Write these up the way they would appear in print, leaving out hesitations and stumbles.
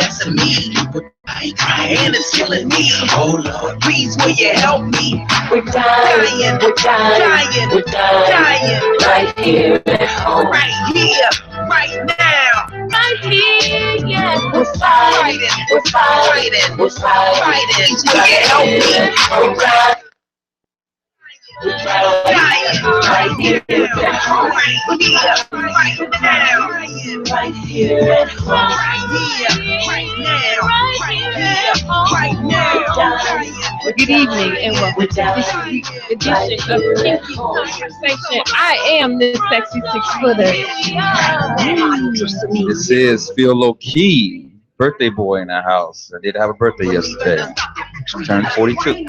vexing me. And it's killing me. Oh Lord, please will you help me? We're dying, right here at home. Right here, right now. Right here, yeah. We're fighting. Please will you help me? We're dying. Right here at home. Right here at home. Right now. Good evening and welcome to this week's edition of KInky Konvrsations. I am this sexy 6-footer. This is Feel Low Key, birthday boy in the house. I did have a birthday yesterday. Turned 42.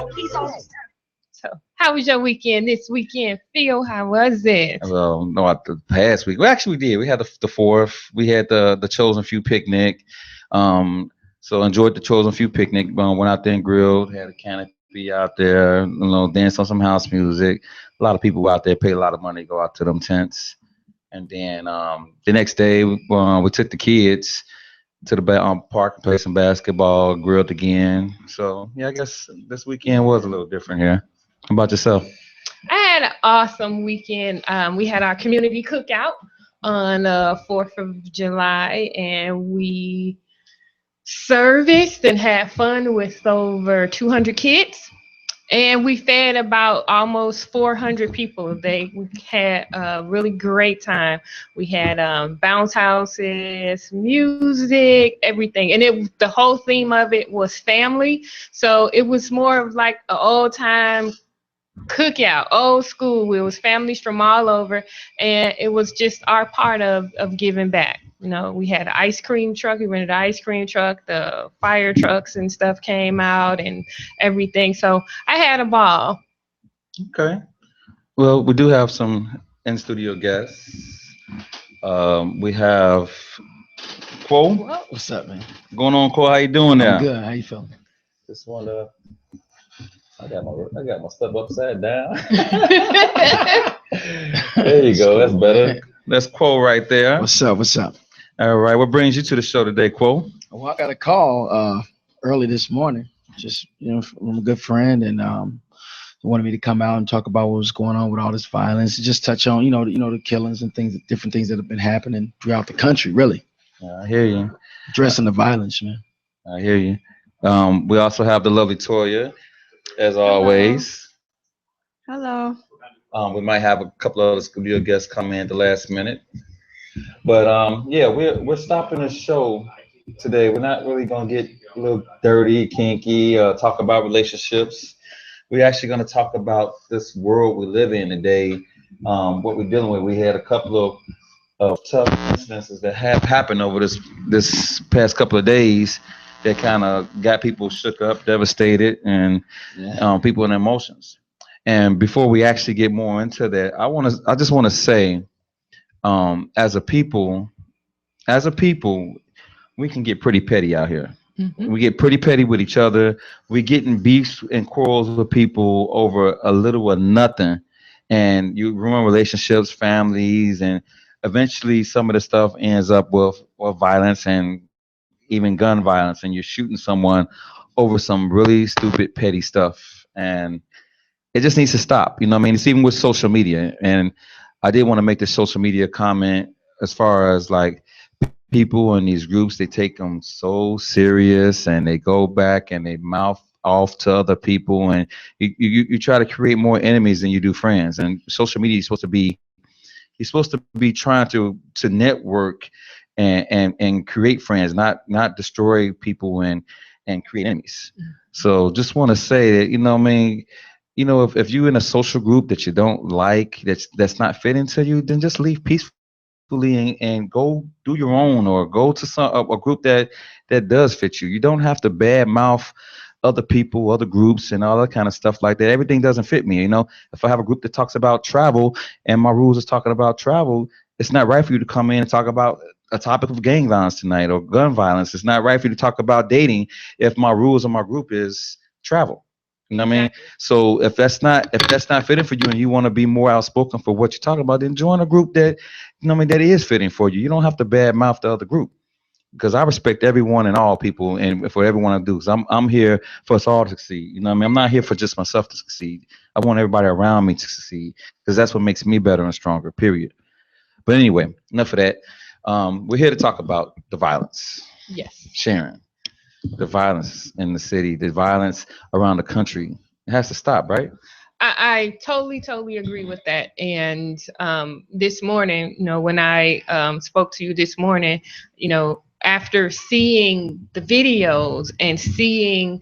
So, how was your weekend this weekend? Phil, how was it? Well, no, the past week. Well, actually, we did. We had the 4th. We had the Chosen Few picnic. So enjoyed the Chosen Few picnic. Went out there and grilled. Had a canopy out there. Danced on some house music. A lot of people out there paid a lot of money to go out to them tents. And then the next day, we took the kids to the park and played some basketball. Grilled again. So yeah, I guess this weekend was a little different here. How about yourself? I had an awesome weekend. We had our community cookout on 4th of July, and we serviced and had fun with over 200 kids. And we fed about almost 400 people. We had a really great time. We had bounce houses, music, everything. And the whole theme of it was family. So it was more of like an old time cookout, old school. It was families from all over, and it was just our part of giving back. We had an ice cream truck. We rented an ice cream truck. The fire trucks and stuff came out and everything. So I had a ball. Okay. Well, we do have some in-studio guests. We have Quo. What's up, man? Going on, Quo? How you doing now? I'm good. How you feeling? Just want to. I got my stuff upside down. There you go. That's better. That's Quo right there. What's up? All right. What brings you to the show today, Quo? Well, I got a call early this morning, just from a good friend, and wanted me to come out and talk about what was going on with all this violence, and just touch on the killings and different things that have been happening throughout the country. Really. Yeah, I hear you. Addressing the violence, man. I hear you. We also have the lovely Toya, as always. Hello. We might have a couple of other studio guests come in at the last minute. But yeah, we're stopping the show today. We're not really gonna get a little dirty, kinky, talk about relationships. We're actually gonna talk about this world we live in today, what we're dealing with. We had a couple of tough incidences that have happened over this past couple of days that kind of got people shook up, devastated, and people in emotions. And before we actually get more into that, I just want to say, as a people, we can get pretty petty out here. Mm-hmm. We get pretty petty with each other. We get in beefs and quarrels with people over a little or nothing. And you ruin relationships, families, and eventually some of the stuff ends up with violence and even gun violence. And you're shooting someone over some really stupid, petty stuff. And it just needs to stop. It's even with social media. And I did want to make this social media comment as far as like people in these groups, they take them so serious and they go back and they mouth off to other people, and you try to create more enemies than you do friends. And social media is supposed to be trying to network and create friends, not destroy people and create enemies. So just want to say that, if you're in a social group that you don't like, that's not fitting to you, then just leave peacefully and go do your own, or go to a group that does fit you. You don't have to badmouth other people, other groups, and all that kind of stuff like that. Everything doesn't fit me. If I have a group that talks about travel and my rules is talking about travel, it's not right for you to come in and talk about a topic of gang violence tonight or gun violence. It's not right for you to talk about dating if my rules of my group is travel. You know what I mean? So if that's not fitting for you and you want to be more outspoken for what you're talking about, then join a group that, that is fitting for you. You don't have to badmouth the other group. because I respect everyone and all people, and for everyone I do. Because I'm here for us all to succeed. You know what I mean? I'm not here for just myself to succeed. I want everybody around me to succeed because that's what makes me better and stronger. Period. But anyway, enough of that. We're here to talk about the violence. Yes. Sharon, the violence in the city, the violence around the country. It has to stop, right? I totally agree with that. And this morning, when I spoke to you this morning, after seeing the videos and seeing,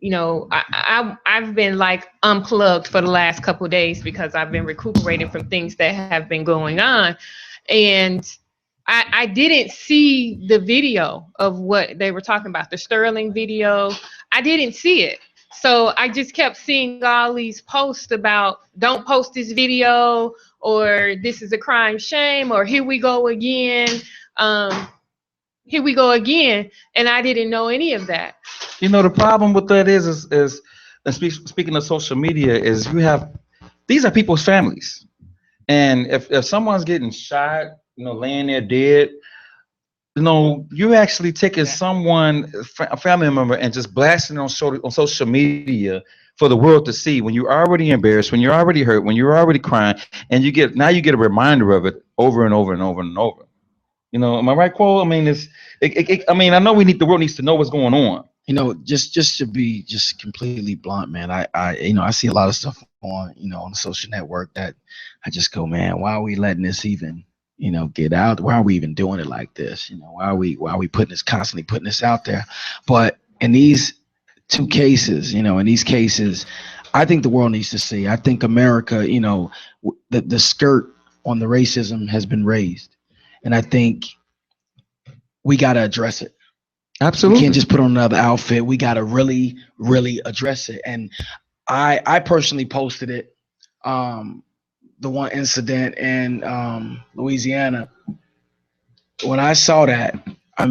I've been like unplugged for the last couple of days because I've been recuperating from things that have been going on. And I didn't see the video of what they were talking about, the Sterling video. I didn't see it. So I just kept seeing all these posts about don't post this video, or this is a crime shame, or here we go again. Here we go again. And I didn't know any of that. The problem with that is and speaking of social media, is these are people's families. And if someone's getting shot, laying there dead, you're actually taking a family member, and just blasting it on social media for the world to see, when you're already embarrassed, when you're already hurt, when you're already crying, and you get a reminder of it over and over and over and over. Am I right, Cole? I mean, I know the world needs to know what's going on. Just to be just completely blunt, man, I see a lot of stuff on the social network that I just go, man, why are we letting this even get out? Why are we even doing it like this? Why are we constantly putting this out there? But in these two cases, I think the world needs to see. I think America, the skirt on the racism has been raised, and I think we got to address it. Absolutely. We can't just put on another outfit. We got to really, really address it. And I personally posted it. The one incident in Louisiana, when I saw that, I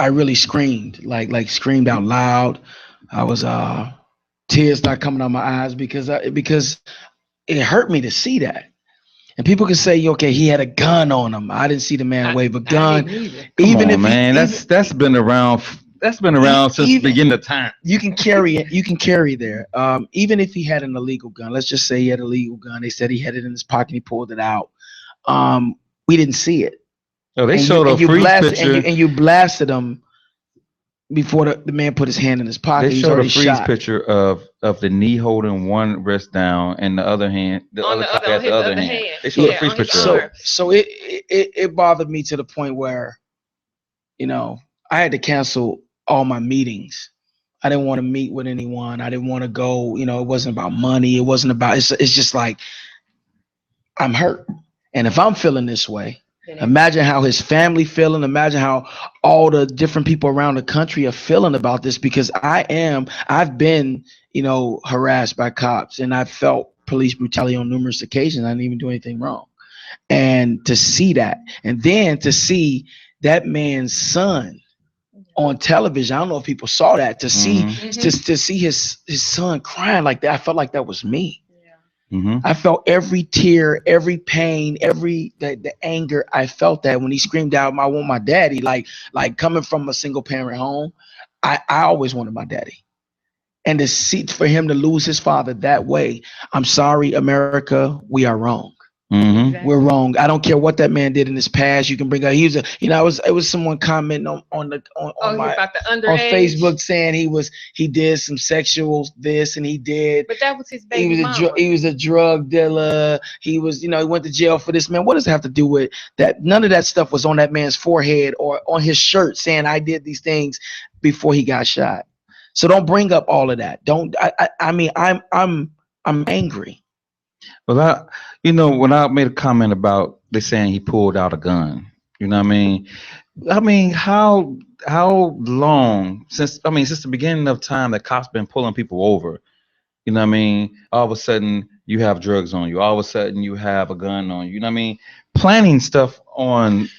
really screamed, like screamed out loud. I was tears not coming out my eyes because it hurt me to see that. And people can say, okay, he had a gun on him. I didn't see the man wave a gun. That's been around. That's been around since the beginning of time. You can carry it. You can carry there. Even if he had an illegal gun, let's just say he had a legal gun. They said he had it in his pocket. He pulled it out. We didn't see it. Oh, they showed a freeze picture. And you blasted him before the man put his hand in his pocket. They showed a freeze picture of the knee holding one wrist down and the other hand, the other hand. They showed a freeze picture. So it bothered me to the point where, I had to cancel all my meetings. I didn't want to meet with anyone. I didn't want to go. It wasn't about money. It wasn't about. It's just like I'm hurt, and if I'm feeling this way, imagine how his family feeling. Imagine how all the different people around the country are feeling about this, because I've been, harassed by cops, and I've felt police brutality on numerous occasions. I didn't even do anything wrong. And to see that, and then to see that man's son on television, I don't know if people saw that, to see to see his son crying like that, I felt like that was me. I felt every tear, every pain, the anger. I felt that when he screamed out, "I want my daddy!" Like coming from a single parent home, I always wanted my daddy. And to see, for him to lose his father that way, I'm sorry, America, we are wrong. Exactly. We're wrong. I don't care what that man did in his past. You can bring up. He was it was someone commenting on Facebook saying he did some sexual this, and he did. But that was his baby mama. He was a drug dealer. He was, he went to jail for this, man. What does it have to do with that? None of that stuff was on that man's forehead or on his shirt saying I did these things before he got shot. So don't bring up all of that. I'm angry. Well, when I made a comment about they saying he pulled out a gun, how long since the beginning of time that cops been pulling people over, all of a sudden you have drugs on you, all of a sudden you have a gun on you, planning stuff on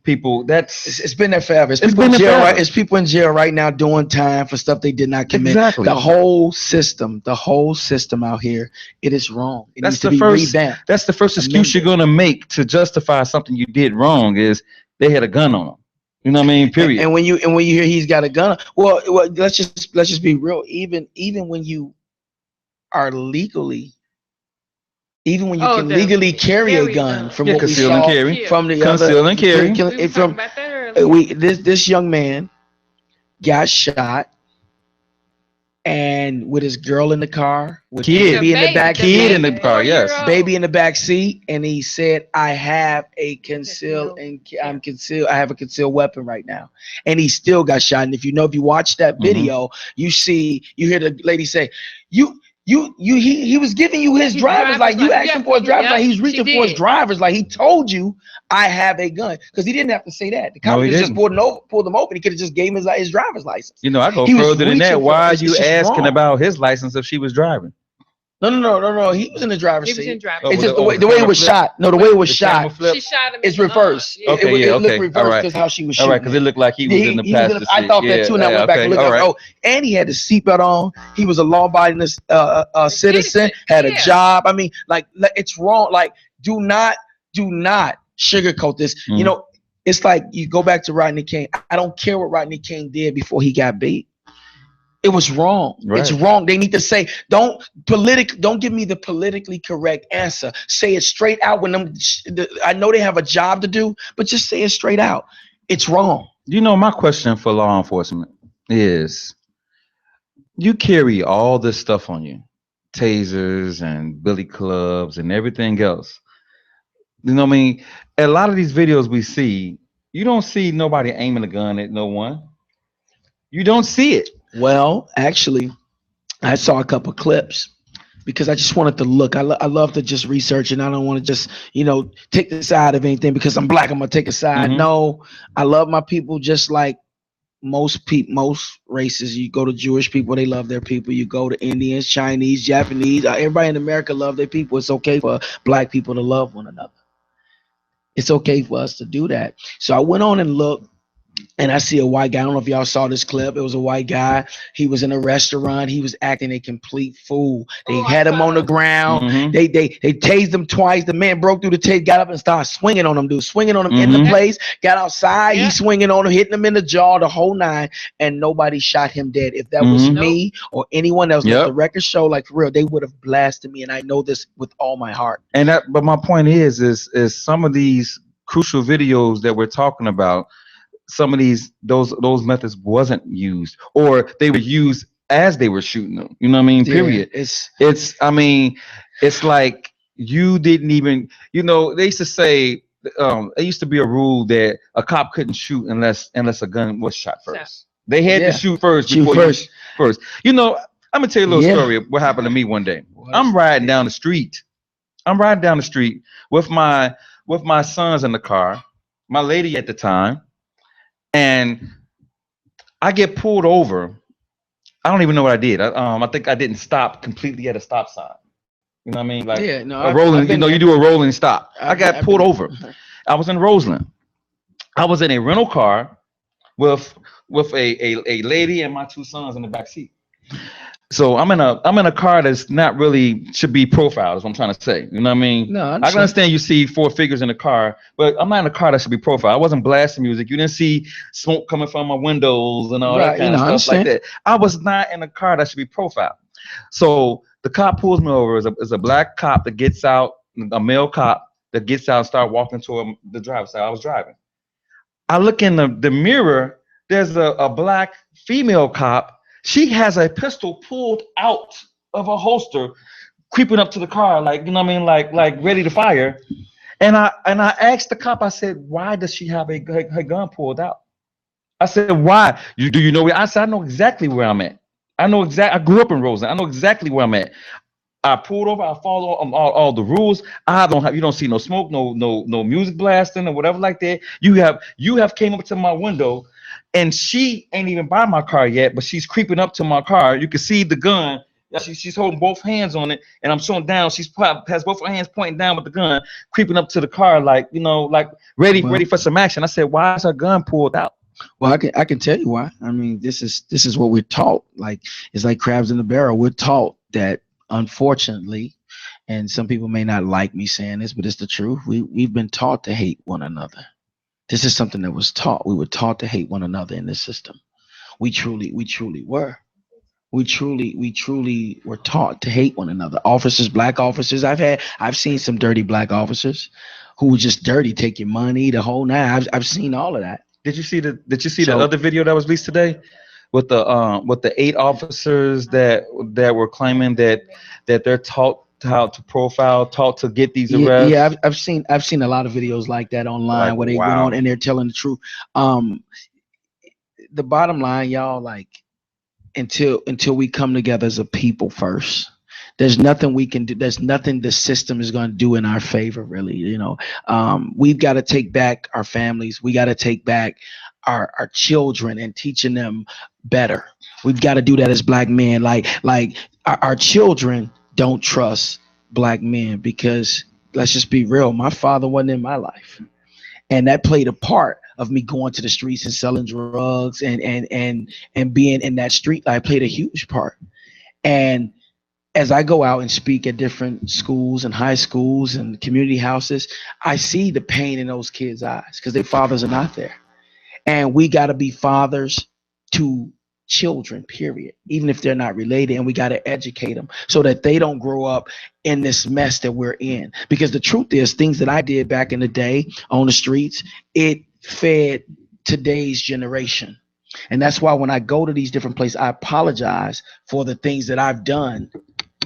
people. It's been there forever. It's people in jail right now doing time for stuff they did not commit. Exactly. The whole system out here, it is wrong. It needs to be revamped. That's the first excuse you're gonna make to justify something you did wrong is they had a gun on them. You know what I mean? Period. And when you hear he's got a gun, well, let's just be real. Even when you are legally, even when you can legally carry a gun, from what we saw from the conceal and carry, this young man got shot, and with his girl in the car, with baby in the back, baby in the back seat, and he said, "I have a concealed weapon right now," and he still got shot. And if you watch that video, you hear the lady say, he was giving you his driver's license. You asked him for his driver's license. He was reaching for his driver's license. He told you, "I have a gun," because he didn't have to say that. The cop just pulled him over. He could have just gave him his driver's license. I go further than that. Why are you asking about his license if she was driving? No. He was in the driver's seat. It's just the way it was shot. No, the way it was shot. She shot him. It's reversed. Okay, it looked reversed because how she was shooting. All right, because it looked like he was in the passenger seat. I thought that too, and I went back and looked at it. And he had the seatbelt on. He was a law-abiding citizen. Had a job. I mean, like, it's wrong. Like, do not sugarcoat this. It's like you go back to Rodney King. I don't care what Rodney King did before he got beat. It was wrong. Right. It's wrong. They need to say, don't give me the politically correct answer. Say it straight out. I know they have a job to do, but just say it straight out. It's wrong. My question for law enforcement is, you carry all this stuff on you, tasers and billy clubs and everything else. You know what I mean? A lot of these videos we see, you don't see nobody aiming a gun at no one. You don't see it. Well, actually, I saw a couple clips because I just wanted to look. I love to just research, and I don't want to just, take the side of anything because I'm black. I'm going to take a side. Mm-hmm. No, I love my people just like most races. You go to Jewish people, they love their people. You go to Indians, Chinese, Japanese. Everybody in America love their people. It's okay for black people to love one another. It's okay for us to do that. So I went on and looked. And I see a white guy. I don't know if y'all saw this clip. It was a white guy. He was in a restaurant. He was acting a complete fool. They had him on the ground. Mm-hmm. They tased him twice. The man broke through the tase, got up and started swinging on him, in the place. Got outside. He's swinging on him, hitting him in the jaw, the whole nine. And nobody shot him dead. If that was me or anyone else, let the record show, like, for real, they would have blasted me. And I know this with all my heart. But my point is some of these crucial videos that we're talking about, some of those methods wasn't used, or they were used as they were shooting them. You know what I mean? Period. It's like you didn't even, they used to say, it used to be a rule that a cop couldn't shoot unless a gun was shot first. They had to shoot first. I'm gonna tell you a little story of what happened to me one day. I'm riding down the street with my sons in the car, my lady at the time. And I get pulled over. I don't even know what I did. I think I didn't stop completely at a stop sign. You know what I mean? Like rolling. You do a rolling stop. I got pulled over. I was in Roseland. I was in a rental car with a lady and my two sons in the back seat. So I'm in a car that's not really should be profiled, is what I'm trying to say. You know what I mean? No, I can understand you see four figures in the car, but I'm not in a car that should be profiled. I wasn't blasting music. You didn't see smoke coming from my windows and all that kind of stuff like that. I was not in a car that should be profiled. So the cop pulls me over. Is a black cop that gets out, a male cop that gets out and start walking toward the driver's side. I was driving. I look in the mirror. There's a black female cop. She has a pistol pulled out of a holster, creeping up to the car, like, you know what I mean, like ready to fire. And I asked the cop, I said, why does she have her gun pulled out? I said, why? Do you know where? I said, I know exactly where I'm at. I grew up in Roseland. I know exactly where I'm at. I pulled over. I follow all the rules. You don't see no smoke, no music blasting or whatever like that. You have came up to my window. And she ain't even by my car yet, but she's creeping up to my car. You can see the gun. She's holding both hands on it, and I'm showing down. She's has both her hands pointing down with the gun, creeping up to the car, like ready for some action. I said, "Why is her gun pulled out?" Well, I can tell you why. I mean, this is what we're taught. Like, it's like crabs in the barrel. We're taught that, unfortunately, and some people may not like me saying this, but it's the truth. We've been taught to hate one another. This is something that was taught. We were taught to hate one another in this system. We truly were. We truly were taught to hate one another. Officers, black officers. I've seen some dirty black officers who were just dirty, taking money, the whole nine. I've seen all of that. Did you see the other video that was released today with the 8 officers that were claiming that they're taught how to profile, taught to get these arrests? Yeah, I've seen a lot of videos like that online, Like, where they went on and they're telling the truth. The bottom line, y'all, like, until we come together as a people first, there's nothing we can do. There's nothing the system is going to do in our favor, really. We've got to take back our families. We got to take back our children and teaching them better. We've got to do that as black men. Like our children don't trust black men, because let's just be real. My father wasn't in my life, and that played a part of me going to the streets and selling drugs and being in that street life. Played a huge part. And as I go out and speak at different schools and high schools and community houses, I see the pain in those kids' eyes, because their fathers are not there. And we got to be fathers to children, period, even if they're not related. And we got to educate them so that they don't grow up in this mess that we're in. Because the truth is, things that I did back in the day on the streets, it fed today's generation. And that's why when I go to these different places, I apologize for the things that I've done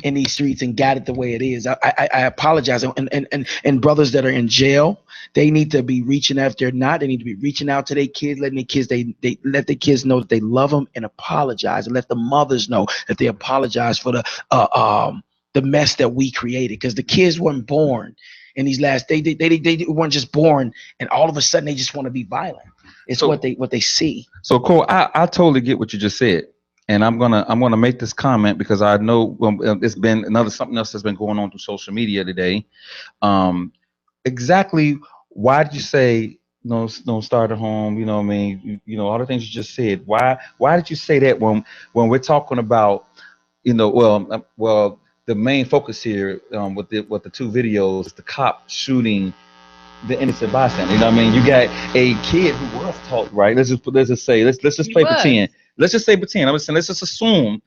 in these streets and got it the way it is. I apologize. And brothers that are in jail, they need to be reaching out. If they're not, they need to be reaching out to their kids, letting their kids, they let the kids know that they love them, and apologize, and let the mothers know that they apologize for the mess that we created. Because the kids weren't born in these last, they weren't just born and all of a sudden they just want to be violent. It's what they see. So Cole, I totally get what you just said. And I'm gonna make this comment because I know it's been something else that's been going on through social media today. Exactly why did you say no start at home? You know what I mean? You know all the things you just said. Why did you say that when we're talking about the main focus here with the 2 videos is the cop shooting the innocent bystander. You know what I mean? You got a kid who was taught right. Let's just play pretend. Let's just say pretend. Let's just assume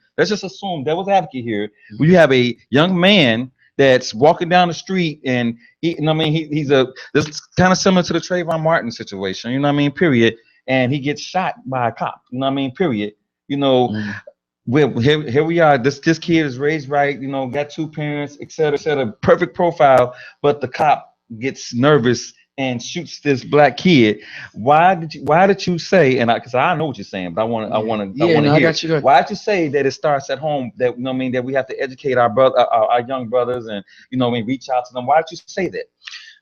devil's advocate here. When you have a young man that's walking down the street and this is kind of similar to the Trayvon Martin situation. You know what I mean? Period. And he gets shot by a cop. You know what I mean? Period. You know. Here we are. This kid is raised right. You know, got 2 parents, et cetera, perfect profile. But the cop gets nervous and shoots this black kid. Why did you say? And because I know what you're saying, but I want to hear. Why did you say that it starts at home? That that we have to educate our young brothers, and reach out to them. Why did you say that?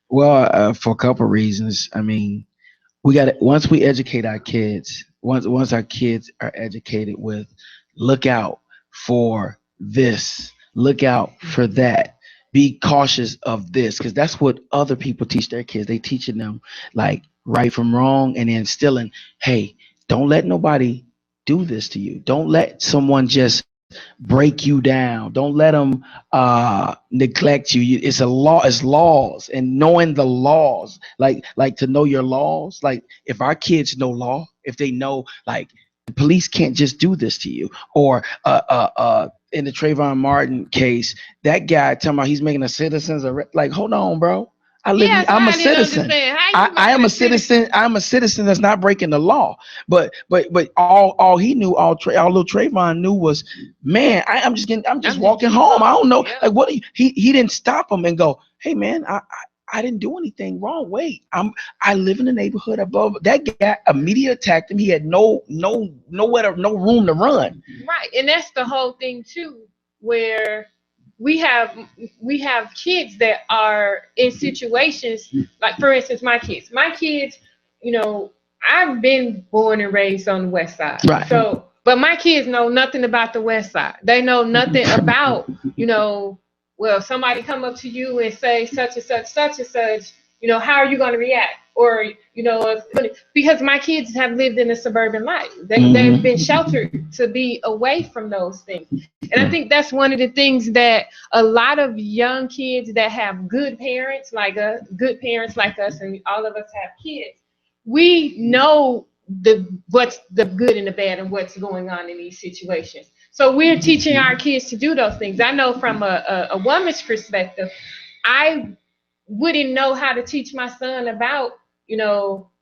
Well, for a couple of reasons. I mean, we got once we educate our kids. Once our kids are educated with, look out for this, look out for that, be cautious of this, because that's what other people teach their kids. They teaching them like right from wrong, and instilling, hey, don't let nobody do this to you. Don't let someone just break you down. Don't let them neglect you. It's a law. It's laws, and knowing the laws, like to know your laws. Like if our kids know law, if they know like the police can't just do this to you, or in the Trayvon Martin case, that guy talking about he's making a citizen's arrest. Like, hold on, bro. I'm a citizen. I am a citizen. I'm a citizen that's not breaking the law. But all he knew, all little Trayvon knew was, man, I'm just walking home. I don't know. Yeah. Like, what he didn't stop him and go, hey man, I didn't do anything wrong. Wait, I live in the neighborhood above. That guy immediately attacked him. He had no room to run. Right, and that's the whole thing too, where we have kids that are in situations like, for instance, my kids. I've been born and raised on the West Side. Right. So, but my kids know nothing about the West Side. They know nothing about well, somebody come up to you and say such and such, how are you going to react? Or, because my kids have lived in a suburban life. They've been sheltered to be away from those things. And I think that's one of the things that a lot of young kids that have good parents like us, and all of us have kids, we know what's the good and the bad and what's going on in these situations. So we're teaching our kids to do those things. I know from a woman's perspective, I wouldn't know how to teach my son about,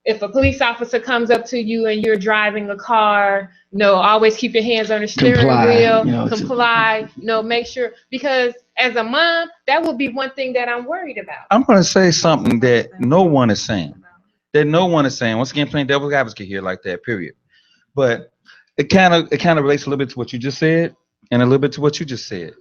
if a police officer comes up to you and you're driving a car, always keep your hands on the steering wheel, comply, make sure, because as a mom, that would be one thing that I'm worried about. I'm going to say something that no one is saying. Once again, playing devil's advocate here like that, period. But it kind of relates a little bit to what you just said and a little bit to what you just said.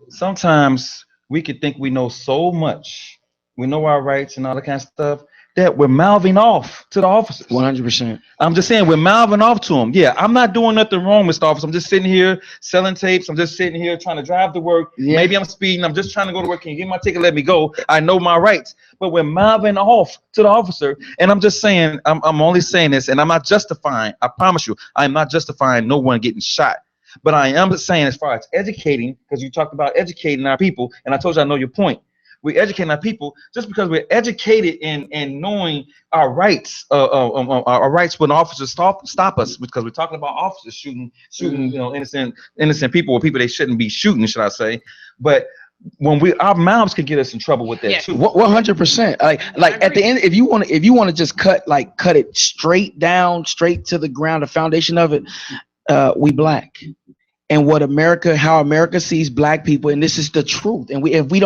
Sometimes we could think we know so much. We know our rights and all that kind of stuff that we're mouthing off to the officers. 100%. I'm just saying we're mouthing off to them. Yeah, I'm not doing nothing wrong, Mr. Officer. I'm just sitting here selling tapes. I'm just sitting here trying to drive to work. Yeah. Maybe I'm speeding. I'm just trying to go to work. Can you give me my ticket? Let me go. I know my rights. But we're mouthing off to the officer. And I'm just saying, I'm only saying this, and I'm not justifying. I promise you, I'm not justifying no one getting shot. But I am saying, as far as educating, because you talked about educating our people, and I told you I know your point. We're educating our people. Just because we're educated in knowing our rights, our rights when officers stop us, because we're talking about officers shooting, innocent people, or people they shouldn't be shooting, should I say? But when our mouths could get us in trouble with that too. 100%. Like at the end, if you want to just cut it straight down, straight to the ground, the foundation of it, we black. And how America sees black people, and this is the truth. And if we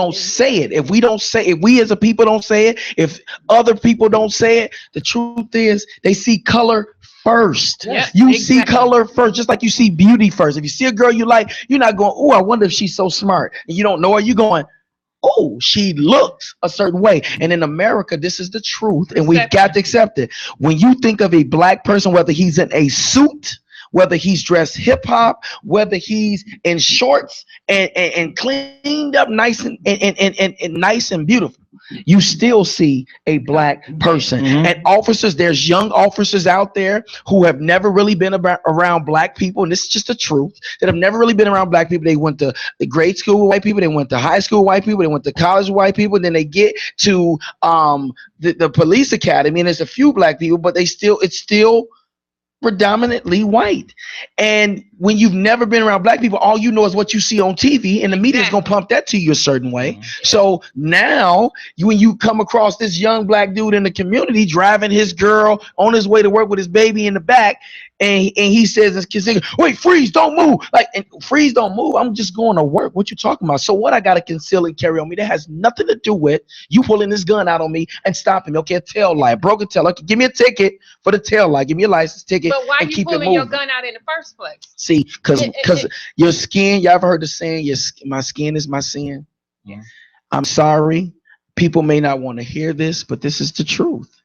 as a people don't say it, if other people don't say it, the truth is they see color first. Yes, you see color first, just like you see beauty first. If you see a girl you like, you're not going, oh, I wonder if she's so smart. And you don't know her, you're going, oh, she looks a certain way. And in America, this is the truth, and we've got to accept it. When you think of a black person, whether he's in a suit, whether he's dressed hip hop, whether he's in shorts and cleaned up nice and nice and beautiful, you still see a black person. Mm-hmm. And officers, there's young officers out there who have never really been around black people, and this is just the truth, that have never really been around black people. They went to the grade school with white people, they went to high school with white people, they went to college with white people, and then they get to the police academy, and there's a few black people, but it's still predominantly white. And when you've never been around black people, all you know is what you see on TV, and the media is going to pump that to you a certain way. Mm-hmm. So now when you come across this young black dude in the community driving his girl on his way to work with his baby in the back, and he says, wait, freeze, don't move. Freeze, don't move. I'm just going to work. What you talking about? So what I got to conceal and carry on me? That has nothing to do with you pulling this gun out on me and stopping me. Okay, a tail light, broken tail. Okay, give me a ticket for the tail light. Give me a license ticket. But why and you keep pulling your gun out in the first place? See, because your skin, you ever heard the saying, my skin is my sin? Yeah. I'm sorry. People may not want to hear this, but this is the truth.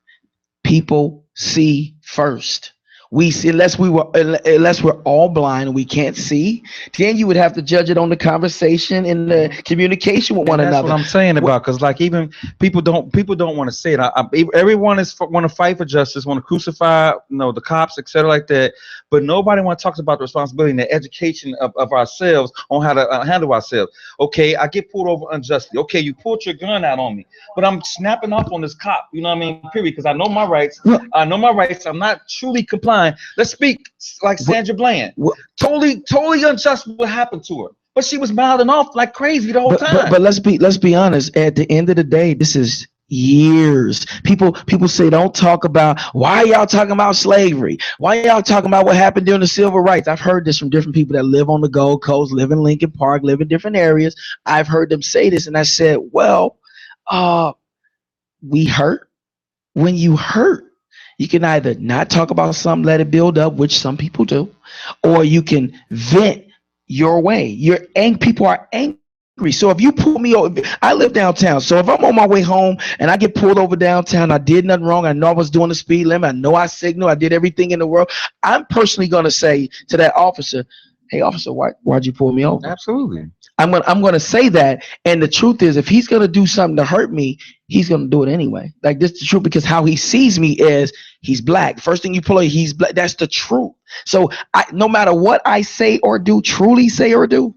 People see first. We see, unless we're all blind and we can't see, then you would have to judge it on the conversation and the communication with one another. That's what I'm saying about, because even people don't want to say it. Everyone want to fight for justice, want to crucify the cops, etc., like that. But nobody want to talk about the responsibility and the education of ourselves on how to handle ourselves. Okay, I get pulled over unjustly. Okay, you pulled your gun out on me, but I'm snapping off on this cop. You know what I mean? Period. Because I know my rights. I'm not truly complying. Let's speak like Sandra Bland. Totally unjust what happened to her, but she was mouthing off like crazy the whole time. But let's be honest. At the end of the day, this is years. People say, don't talk about, why y'all talking about slavery? Why y'all talking about what happened during the civil rights? I've heard this from different people that live on the Gold Coast, live in Lincoln Park, live in different areas. I've heard them say this, and I said, well, we hurt. When you hurt, you can either not talk about something, let it build up, which some people do, or you can vent your way. People are angry. So if you pull me over, I live downtown. So if I'm on my way home and I get pulled over downtown, I did nothing wrong. I know I was doing the speed limit. I know I signaled. I did everything in the world. I'm personally going to say to that officer, hey, officer, why'd you pull me over? Absolutely. I'm going to say that. And the truth is, if he's going to do something to hurt me, he's going to do it anyway. Like, this is the truth, because how he sees me is he's black. First thing you pull over, he's black. That's the truth. So no matter what I say or do, truly say or do,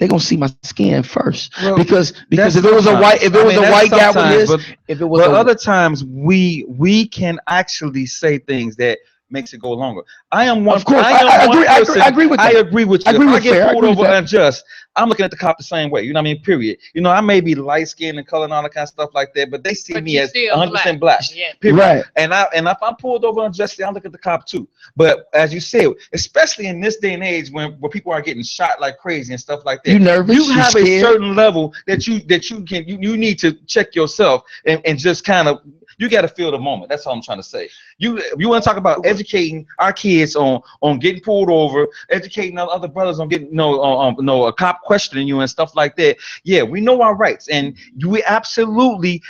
they're gonna see my skin first. Well, because that's if it was a white that's guy with sometimes, this, if it was but other times we can actually say things that makes it go longer. I am one. Of course, I am one agree. person. I agree with I that. agree with I you. agree If I with get fair. I pulled agree with over that. unjust, I'm looking at the cop the same way. You know what I mean? Period. You know, I may be light skinned and color and all that kind of stuff like that, but they see But me you as still 100% black. Yeah. Period. Right. And if I'm pulled over unjustly, I look at the cop too. But as you said, especially in this day and age where people are getting shot like crazy and stuff like that, You nervous? you have a scared? certain level that you need to check yourself and just kind of, you got to feel the moment. That's all I'm trying to say. You want to talk about educating our kids on getting pulled over, educating other brothers on getting a cop questioning you and stuff like that. Yeah, we know our rights, and we absolutely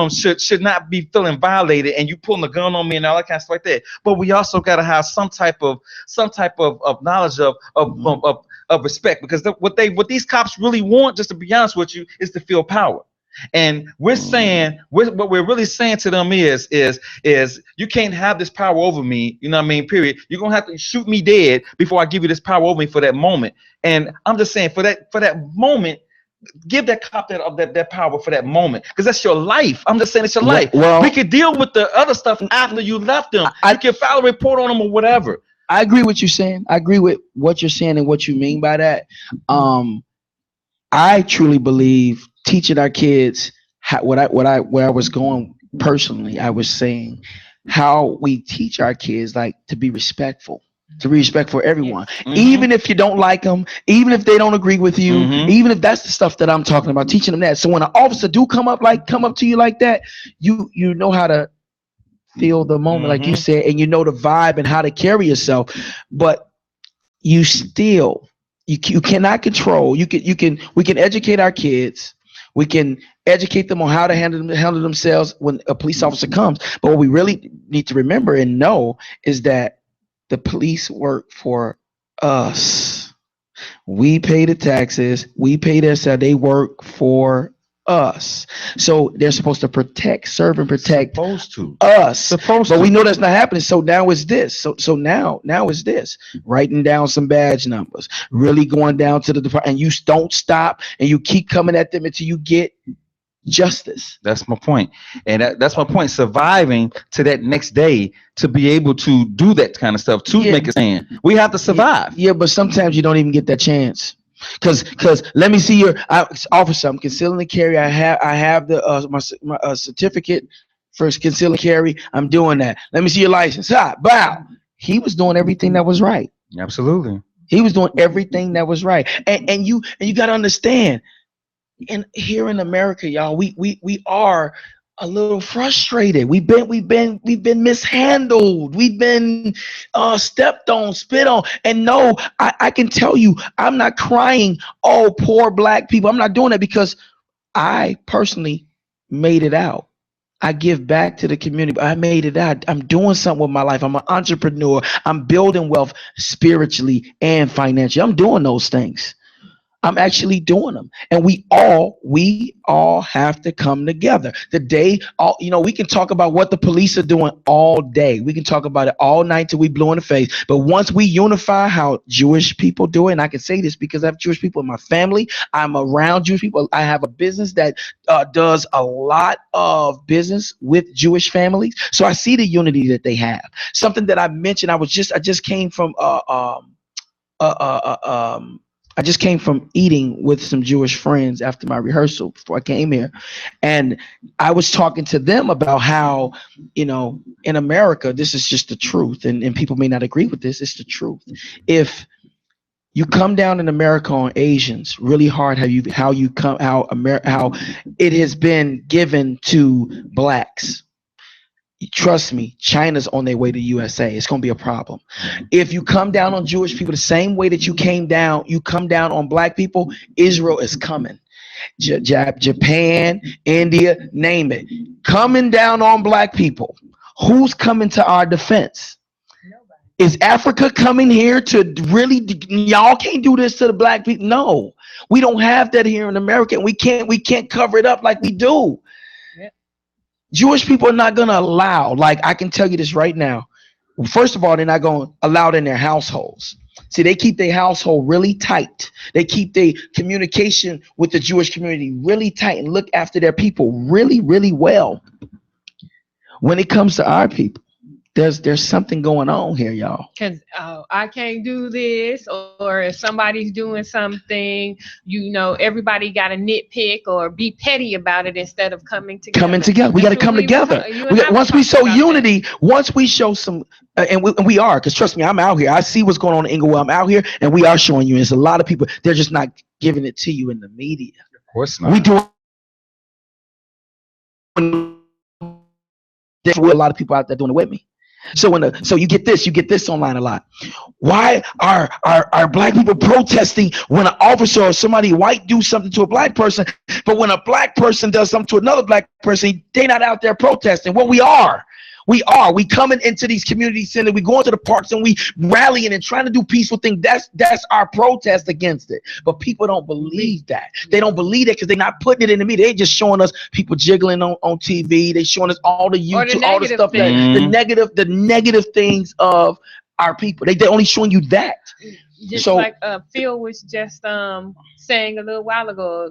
should not be feeling violated. And you pulling a gun on me and all that kind of stuff like that. But we also got to have some type of knowledge of respect, because what these cops really want, just to be honest with you, is to feel power. And we're saying, what we're really saying to them is you can't have this power over me. You know what I mean? Period. You're gonna have to shoot me dead before I give you this power over me for that moment. And I'm just saying, for that moment, give that cop that power for that moment, because that's your life. I'm just saying, it's your life. Well, we could deal with the other stuff after you left them. You can file a report on them or whatever. I agree with you saying. I agree with what you're saying and what you mean by that. I truly believe teaching our kids where I was going personally. I was saying how we teach our kids, like, to be respectful. To be respectful for everyone, even if you don't like them, even if they don't agree with you, even if that's the stuff that I'm talking about, teaching them that. So when an officer do come up to you like that, you know how to feel the moment, like you said, and you know the vibe and how to carry yourself. But you still, you cannot control. We can educate our kids. We can educate them on how to handle themselves when a police officer comes. But what we really need to remember and know is that the police work for us. We pay the taxes. We pay their salary. They work for us. So they're supposed to serve and protect us. But we know that's not happening. So now it's this. So now it's this. Writing down some badge numbers. Really going down to the department. And you don't stop. And you keep coming at them until you get justice. That's my point. And that's my point. Surviving to that next day to be able to do that kind of stuff, to make it stand. We have to survive. Yeah, but sometimes you don't even get that chance. Cause let me see your officer. I'm concealing and carry. I have the my certificate for conceal and carry. I'm doing that. Let me see your license. Bow. He was doing everything that was right. Absolutely. He was doing everything that was right. And you got to understand. And here in America, y'all, we are a little frustrated. We've been mishandled. We've been stepped on, spit on. And no, I can tell you, I'm not crying, oh, poor black people. I'm not doing that, because I personally made it out. I give back to the community. I made it out. I'm doing something with my life. I'm an entrepreneur. I'm building wealth spiritually and financially. I'm doing those things. I'm actually doing them. And we all have to come together. We can talk about what the police are doing all day. We can talk about it all night till we blue in the face. But once we unify how Jewish people do it, and I can say this because I have Jewish people in my family. I'm around Jewish people. I have a business that does a lot of business with Jewish families. So I see the unity that they have. Something that I mentioned, I just came from I just came from eating with some Jewish friends after my rehearsal before I came here. And I was talking to them about how, in America, this is just the truth. And people may not agree with this. It's the truth. If you come down in America on Asians really hard, how it has been given to blacks. Trust me, China's on their way to USA. It's going to be a problem. If you come down on Jewish people the same way that you come down on black people, Israel is coming. Japan, India, name it. Coming down on black people. Who's coming to our defense? Nobody. Is Africa coming here to really, y'all can't do this to the black people? No, we don't have that here in America. And we can't cover it up like we do. Jewish people are not going to allow, like I can tell you this right now. First of all, they're not going to allow it in their households. See, they keep their household really tight. They keep their communication with the Jewish community really tight and look after their people really, really well. When it comes to our people, there's something going on here, y'all. Because I can't do this, or if somebody's doing something, everybody got to nitpick or be petty about it instead of coming together. We got to come together. Once we show unity, once we show some, and we are, because trust me, I'm out here. I see what's going on in Inglewood. I'm out here, and we are showing you. There's a lot of people. They're just not giving it to you in the media. Of course not. We do. There's a lot of people out there doing it with me. So you get this online a lot. Why are black people protesting when an officer or somebody white do something to a black person, but when a black person does something to another black person, they not out there protesting? Well, we are. We coming into these community centers, we going to the parks, and we rallying and trying to do peaceful things. That's our protest against it. But people don't believe that. They don't believe it because they're not putting it in the media. They just showing us people jiggling on TV. They showing us all the YouTube, all the stuff, the negative things of our people. They only showing you that. Just like Phil was just saying a little while ago,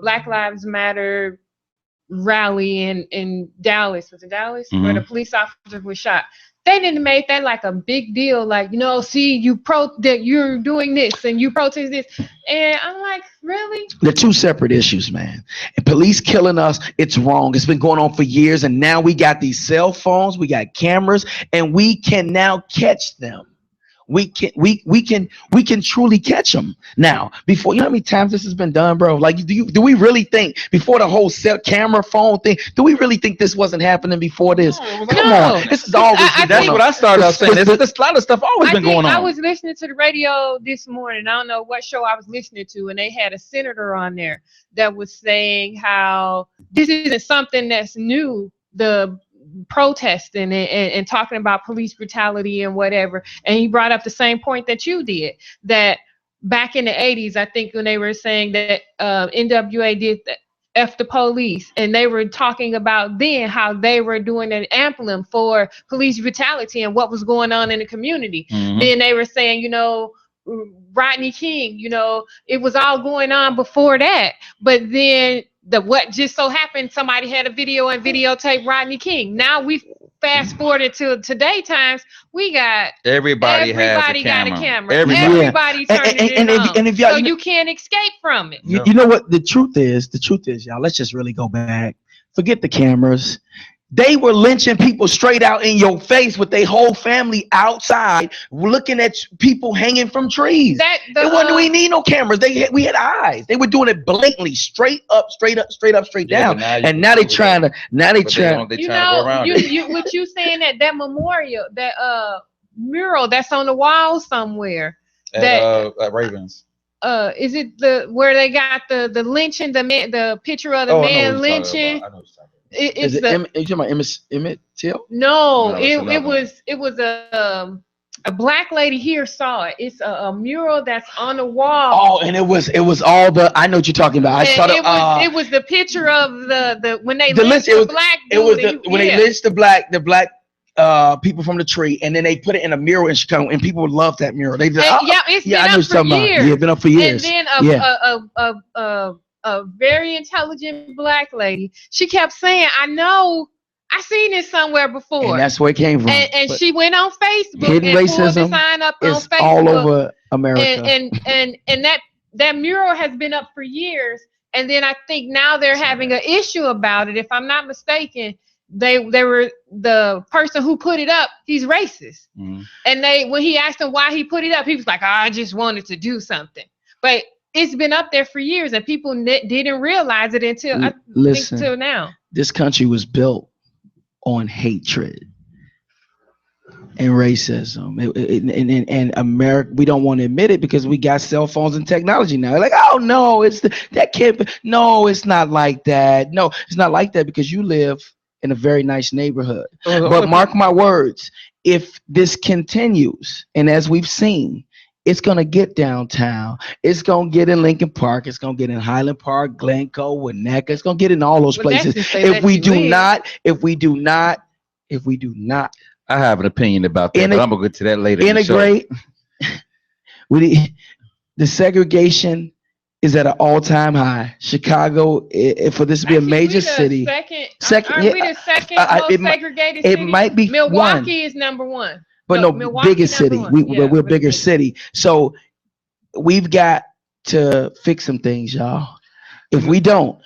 Black Lives Matter rally in Dallas. Was it Dallas? Where the police officer was shot. They didn't make that like a big deal. Like, see, that you're doing this and you protest this. And I'm like, really? They're two separate issues, man. And police killing us, it's wrong. It's been going on for years. And now we got these cell phones, we got cameras, and we can now catch them. We can truly catch them now. Before, you know how many times this has been done, bro? Like, do we really think before the whole camera phone thing? Do we really think this wasn't happening before this? Come on, this is always. That's what I started out saying. There's a lot of stuff always been going on. I was listening to the radio this morning. I don't know what show I was listening to, and they had a senator on there that was saying how this isn't something that's new. The protesting and talking about police brutality and whatever, and he brought up the same point that you did, that back in the 80s, I think, when they were saying that NWA did F the police, and they were talking about then how they were doing an emblem for police brutality and what was going on in the community. Then they were saying, Rodney King, it was all going on before that, but then what just so happened, somebody had a video and videotape Rodney King. Now we fast forwarded to today times, we got everybody got a camera. Everybody turning it on. And if y'all, so you can't escape from it. You know what the truth is, y'all. Let's just really go back. Forget the cameras. They were lynching people straight out in your face with their whole family outside, looking at people hanging from trees. We need no cameras. We had eyes. They were doing it blatantly, straight up, straight down. And now they trying to go around it. What you saying that memorial, that mural that's on the wall somewhere? At Ravens. Is it where they got the lynching, the picture of the man lynching? You talking about Emmett Till? No, it was a black lady here saw it. It's a mural that's on the wall. Oh, and it was all the. I know what you're talking about. It was the picture of the when they lynched the black dude. It was when they lynched the black people from the tree, and then they put it in a mural in Chicago, and people would love that mural. They just, it's been up for years. Yeah, it's been up for years. And then a very intelligent black lady, she kept saying, I seen this somewhere before. And that's where it came from. And she went on Facebook hidden and racism pulled the sign up on Facebook. All over America. And that mural has been up for years. And then I think now they're having an issue about it. If I'm not mistaken, they were the person who put it up, he's racist. And when he asked him why he put it up, he was like, I just wanted to do something. But it's been up there for years, and people didn't realize it until now. This country was built on hatred and racism, and America. We don't want to admit it because we got cell phones and technology now. Like, oh no, that can't be. No, it's not like that. No, it's not like that because you live in a very nice neighborhood. But mark my words, if this continues, and as we've seen, it's going to get downtown. It's going to get in Lincoln Park. It's going to get in Highland Park, Glencoe, Winnetka. It's going to get in all those places. If we do not. I have an opinion about that, but I'm going to get to that later. Integrate. The segregation is at an all-time high. Chicago, for this to be a major city, Second, we the second most segregated city? It might be Milwaukee is number one. But no, biggest city. We're a bigger city. So we've got to fix some things, y'all. If we don't,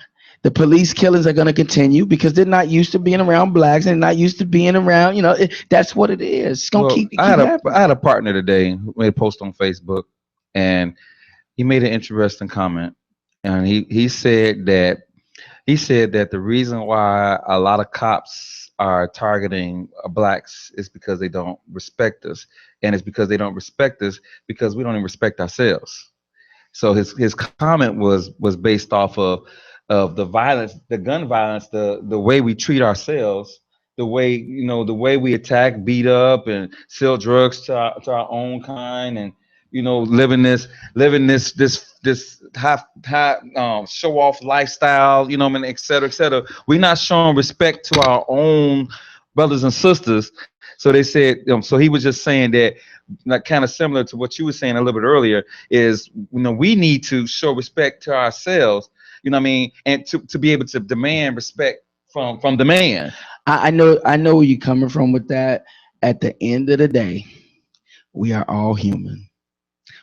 the police killings are going to continue because they're not used to being around blacks and not used to being around, that's what it is. It's going to keep happening. I had a partner today who made a post on Facebook, and he made an interesting comment. And he said that the reason why a lot of cops are targeting blacks is because they don't respect us. And it's because they don't respect us because we don't even respect ourselves. So his comment was based off of the violence, the gun violence, the way we treat ourselves, the way we attack, beat up, and sell drugs to our own kind, and living this high show off lifestyle, et cetera, et cetera. We're not showing respect to our own brothers and sisters. So they said, so he was just saying that, like, kind of similar to what you were saying a little bit earlier, is we need to show respect to ourselves, and to be able to demand respect from the man. I know where you're coming from with that. At the end of the day, we are all human.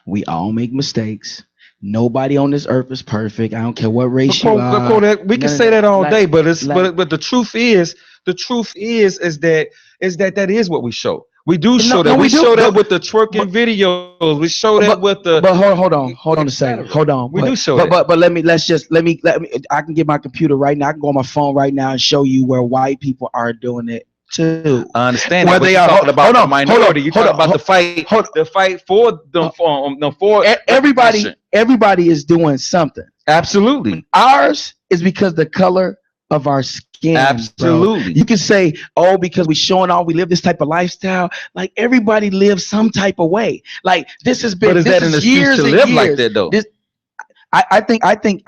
We all make mistakes. Nobody on this earth is perfect. I don't care what race you are. We can say that all day, but the truth is that is what we show. We do show that. We show that with the twerking videos. We show that with the. But hold on a second. Hold on. We do show that. But let me. I can get my computer right now. I can go on my phone right now and show you where white people are doing it too. I understand. Where they are talking about the minority. You talk about the fight. The fight for them. For everybody is doing something. Absolutely. Ours is because the color of our skin. Absolutely. Bro. You can say, because we showing off, we live this type of lifestyle. Like, everybody lives some type of way. Like, this has been. But is that in the streets to live like that though? I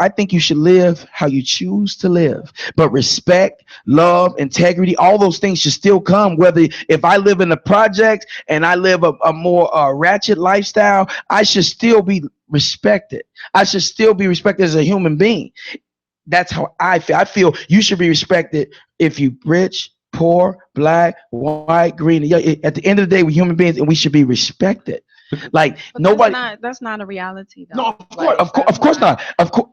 think you should live how you choose to live, but respect, love, integrity, all those things should still come. Whether if I live in the project and I live a more ratchet lifestyle, I should still be respected. I should still be respected as a human being. That's how I feel. I feel you should be respected if you rich, poor, black, white, green. At the end of the day, we're human beings and we should be respected. Like, but nobody. That's not a reality, though. No, of course not. Of course,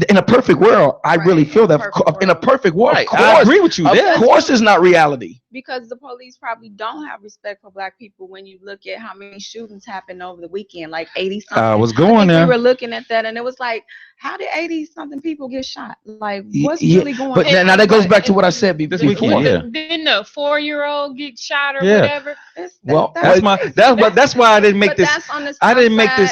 in a perfect world, I really feel that. In a perfect world, of course, I agree with you. Of course, it's not reality. Because the police probably don't have respect for black people when you look at how many shootings happened over the weekend, like 80 something. I was going there. We were looking at that, and it was like, how did 80 something people get shot? Like, what's really going on? But now that goes back to what I said this before. Didn't the 4-year-old get shot or whatever? That's why I didn't make this. That's on the south side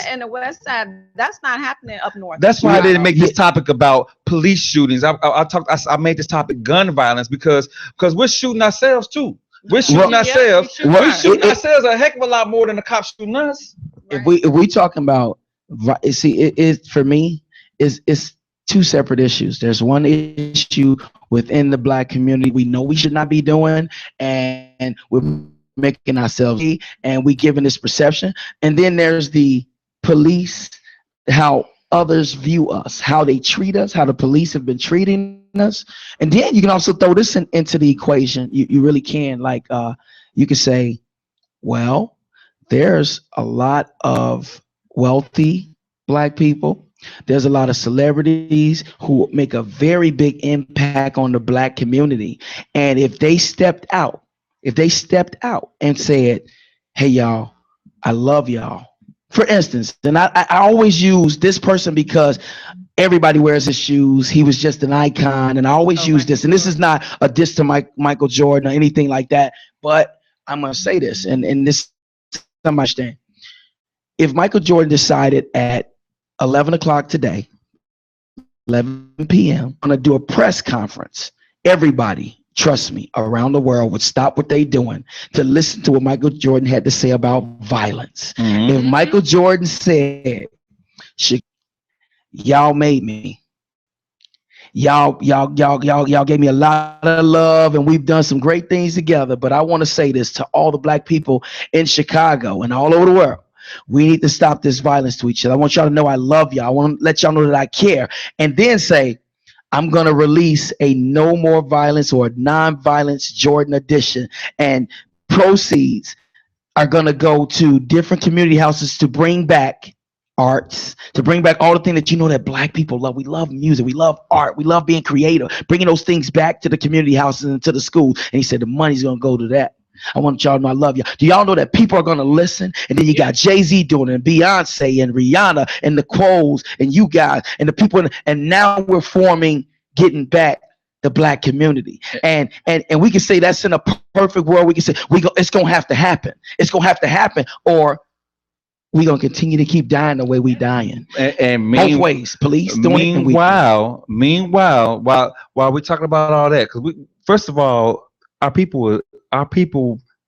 and the west side. That's not happening up north. That's why I didn't make this topic about police shootings. I made this topic gun violence because we're shooting ourselves too. We're shooting ourselves. We're shooting ourselves a heck of a lot more than the cops shooting us. If we talking about, see, it for me it's two separate issues. There's one issue within the black community we know we should not be doing, and we're making ourselves, and we giving this perception. And then there's the police, how others view us, how they treat us, how the police have been treating us. And then you can also throw this into the equation. You really can. Like, you could say, well, there's a lot of wealthy black people. There's a lot of celebrities who make a very big impact on the black community. And if they stepped out and said, hey, y'all, I love y'all. For instance, and I always use this person because everybody wears his shoes. He was just an icon. And I always use this. And this is not a diss to Michael Jordan or anything like that. But I'm going to say this, and this is my understanding. If Michael Jordan decided at 11 o'clock today, 11 p.m., I'm going to do a press conference, everybody, trust me, around the world would stop what they doing to listen to what Michael Jordan had to say about violence. Mm-hmm. If Michael Jordan said, y'all made me, y'all gave me a lot of love, and we've done some great things together, but I want to say this to all the black people in Chicago and all over the world. We need to stop this violence to each other. I want y'all to know I love y'all. I want to let y'all know that I care. And then say, I'm going to release a no more violence or non-violence Jordan edition, and proceeds are going to go to different community houses to bring back arts, to bring back all the things that you know that Black people love. We love music, we love art, we love being creative, bringing those things back to the community houses and to the schools. And he said the money's going to go to that. I want y'all to know I love y'all. Do y'all know that people are going to listen? And then you got Jay-Z doing it, and Beyonce and Rihanna and the Quos and you guys and the people. And now we're forming, getting back the Black community. And we can say that's in a perfect world. We can say it's going to have to happen. It's going to have to happen, or we're going to continue to keep dying the way we dying. And both ways, police doing it. Meanwhile, while we're talking about all that, because first of all, our people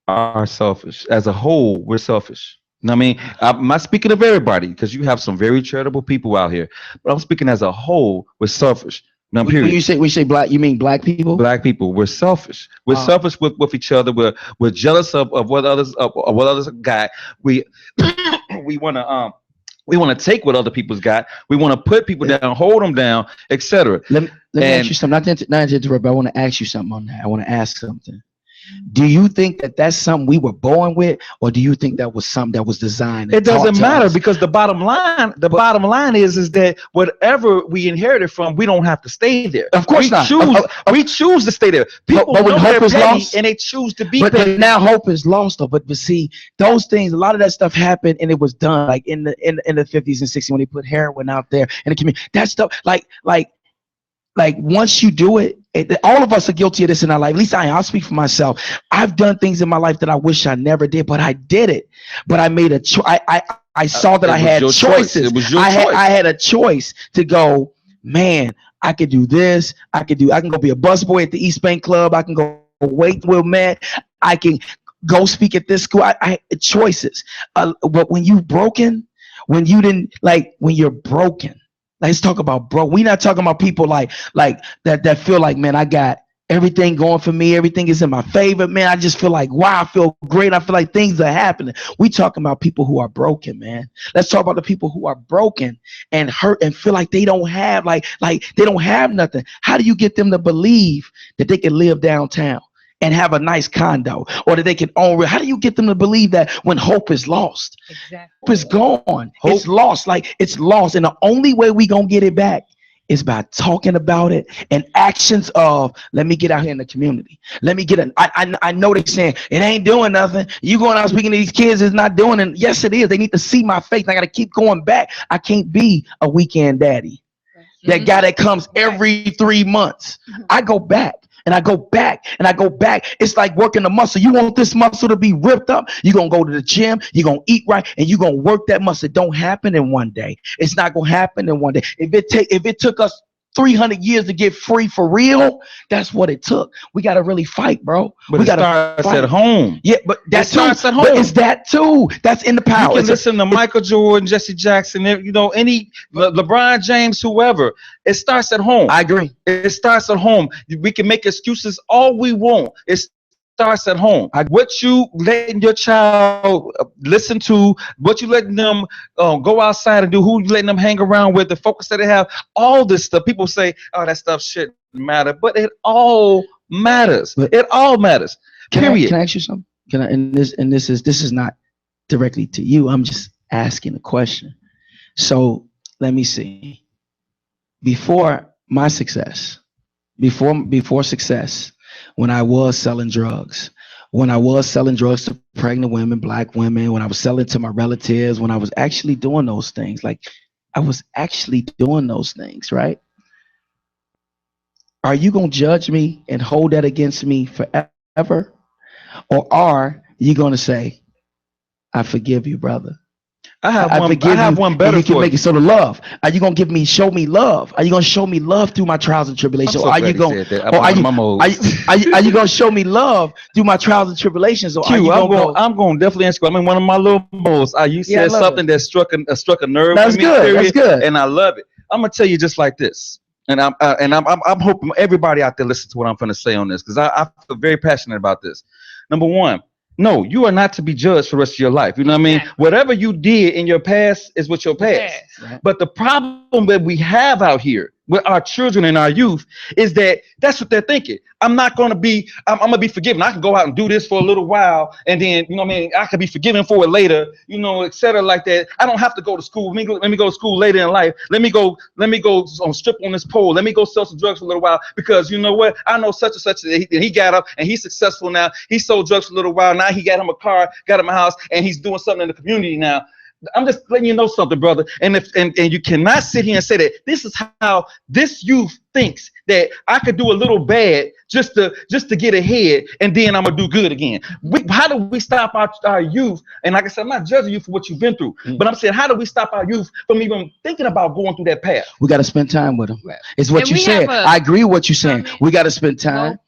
are selfish. As a whole, we're selfish. You know what I mean? I'm not speaking of everybody, because you have some very charitable people out here, but I'm speaking as a whole, we're selfish. Now, period. When you say Black, you mean Black people? Black people, we're selfish. We're selfish with each other. We're jealous of what others got. We want to take what other people's got. We want to put people down, hold them down, etc. Let me ask you something. Not to interrupt, but I want to ask you something on that. I want to ask something. Do you think that that's something we were born with, or do you think that was something that was designed? It doesn't matter, because the bottom line is that whatever we inherited from, we don't have to stay there. Of course not. We choose to stay there. People but when know hope is petty, lost, and they choose to be. But now hope is lost, though. But see, those things, a lot of that stuff happened, and it was done like in the 50s and 60s when they put heroin out there in the community. That stuff, like once you do it, all of us are guilty of this in our life. At least I'll speak for myself. I've done things in my life that I wish I never did, but I did it. But I made a choice. I saw that I had choices. It was your choice. I had a choice to go, man, I could do this. I can go be a busboy at the East Bank Club. I can go wait with man. I can go speak at this school. I choices. But when you're broken, when you're broken, let's talk about broke. We're not talking about people like that feel like, man, I got everything going for me. Everything is in my favor, man. I just feel like, wow, I feel great. I feel like things are happening. We talking about people who are broken, man. Let's talk about the people who are broken and hurt and feel like they don't have like they don't have nothing. How do you get them to believe that they can live downtown and have a nice condo, or that they can own? How do you get them to believe that when hope is lost? Exactly. Hope is gone. It's lost. It's lost. And the only way we gonna get it back is by talking about it and actions of, let me get out here in the community. Let me get I know they're saying it ain't doing nothing. You going out speaking to these kids is not doing it. Yes, it is. They need to see my face. I got to keep going back. I can't be a weekend daddy. That guy that comes every 3 months. I go back. And I go back and I go back. It's like working the muscle. You want this muscle to be ripped up, you're going to go to the gym, you're going to eat right, and you're going to work that muscle. It don't happen in one day. It's not going to happen in one day. If it took us 300 years to get free for real, that's what it took. We got to really fight, bro. But it starts at home. Yeah, but that starts at home. But it's that too. That's in the power. You can listen to Michael Jordan, Jesse Jackson, any LeBron James, whoever. It starts at home. I agree. It starts at home. We can make excuses all we want. It starts at home. What you letting your child listen to, what you letting them go outside and do, who you letting them hang around with, the focus that they have, all this stuff. People say, oh, that stuff shouldn't matter, but it all matters. It all matters. Period. Can I ask you something? This is not directly to you. I'm just asking a question. So let me see. Before my success, before success, when I was selling drugs to pregnant women, Black women, when I was selling to my relatives, when I was actually doing those things, right? Are you going to judge me and hold that against me forever? Or are you going to say, I forgive you, brother? I have one better for you. Make it so the love. Are you gonna show me love? Are you gonna show me love through my trials and tribulations? Or are you gonna show me love through my trials and tribulations? Or I'm gonna definitely answer. I'm in one of my little modes. You said something that struck a nerve. That's good. That's good. And I love it. I'm gonna tell you just like this. And I'm hoping everybody out there listens to what I'm gonna say on this, because I feel very passionate about this. Number one, No, you are not to be judged for the rest of your life. You know what I mean? Exactly. Whatever you did in your past is what your past. Right. But the problem that we have out here with our children and our youth is that that's what they're thinking. I'm gonna be forgiven. I can go out and do this for a little while, and then you know what I mean, I could be forgiven for it later, you know, etc. like that. I don't have to go to school. Let me go to school later in life. Let me go on strip on this pole. Let me go sell some drugs for a little while because you know what? I know such and such that he got up and he's successful now. He sold drugs for a little while. Now he got him a car, got him a house, and he's doing something in the community now. I'm just letting you know something, brother. And you cannot sit here and say that this is how this youth thinks that I could do a little bad just to get ahead, and then I'm gonna do good again. How do we stop our youth? And like I said, I'm not judging you for what you've been through, but I'm saying, how do we stop our youth from even thinking about going through that path? We got to spend time with them. Right. It's what you said. I agree with what you're saying. We got to spend time.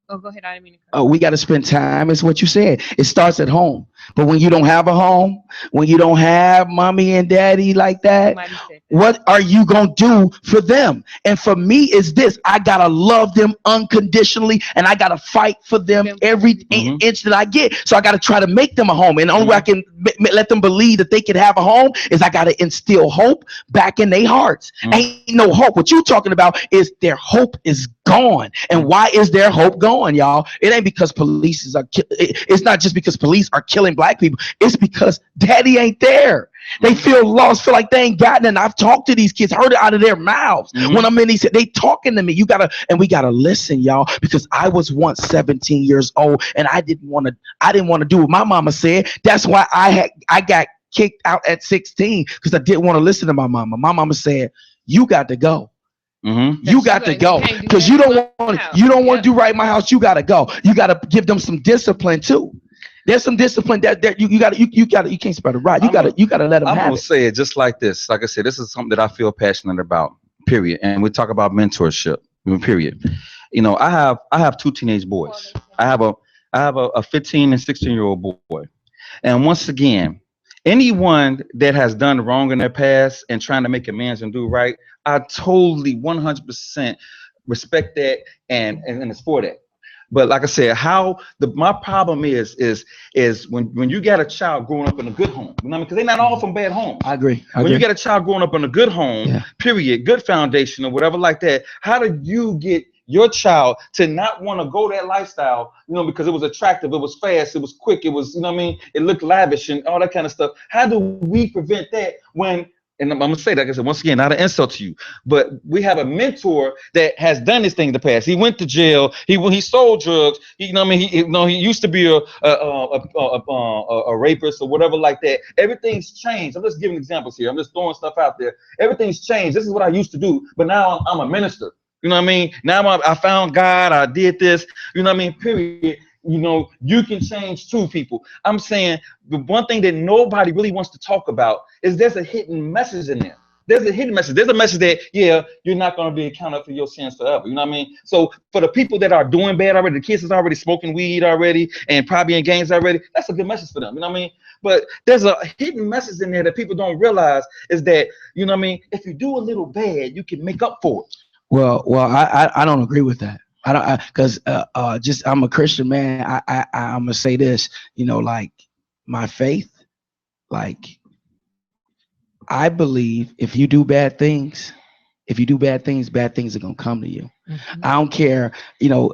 Go ahead. I didn't mean to We got to spend time. It's what you said. It starts at home. But when you don't have a home, when you don't have mommy and daddy like that, what are you going to do for them? And for me, is this: I got to love them unconditionally, and I got to fight for them every inch that I get. So I got to try to make them a home. And the only way I can let them believe that they can have a home is I got to instill hope back in their hearts. Ain't no hope. What you talking about is their hope is gone. And why is their hope gone, y'all? It ain't because police are it's not just because police are killing black people. It's because daddy ain't there. They feel lost, feel like they ain't gotten it. And I've talked to these kids, heard it out of their mouths. When I'm in these, they talking to me. We gotta listen, y'all, because I was once 17 years old and I didn't want to do what my mama said. That's why I got kicked out at 16 because I didn't want to listen to my mama. My mama said, you got to go. You got to go because you don't want to do right in my house. You got to go. You got to give them some discipline too. There's some discipline that you can't spread it right. You got to let them have it. I'm gonna say it just like this. Like I said, this is something that I feel passionate about. Period. And we talk about mentorship. Period. You know, I have two teenage boys. I have a 15 and 16-year-old boy. And once again, anyone that has done wrong in their past and trying to make amends and do right, I totally 100% respect that and it's for that. But like I said, my problem is when you got a child growing up in a good home, you know what I mean? Because they're not all from bad homes. I agree. When you got a child growing up in a good home, period, good foundation or whatever like that, how do you get your child to not want to go that lifestyle, you know, because it was attractive, it was fast, it was quick, it was, you know what I mean, it looked lavish and all that kind of stuff? How do we prevent that when, and I'm gonna say that, like I said, once again, not an insult to you, but we have a mentor that has done this thing in the past. He went to jail. He sold drugs. You know what I mean? He used to be a rapist or whatever like that. Everything's changed. I'm just giving examples here. I'm just throwing stuff out there. Everything's changed. This is what I used to do, but now I'm a minister. You know what I mean? Now I found God. I did this. You know what I mean? Period. You know, you can change too, people. I'm saying the one thing that nobody really wants to talk about is there's a hidden message in there. There's a hidden message. There's a message that, yeah, you're not going to be accounted for your sins forever. You know what I mean? So for the people that are doing bad already, the kids is already smoking weed already and probably in gangs already, that's a good message for them. You know what I mean? But there's a hidden message in there that people don't realize is that, you know what I mean? If you do a little bad, you can make up for it. Well, I don't agree with that. Because I'm a Christian man. I'm gonna say this, you know, like my faith, like I believe if you do bad things, bad things are gonna come to you. I don't care, you know,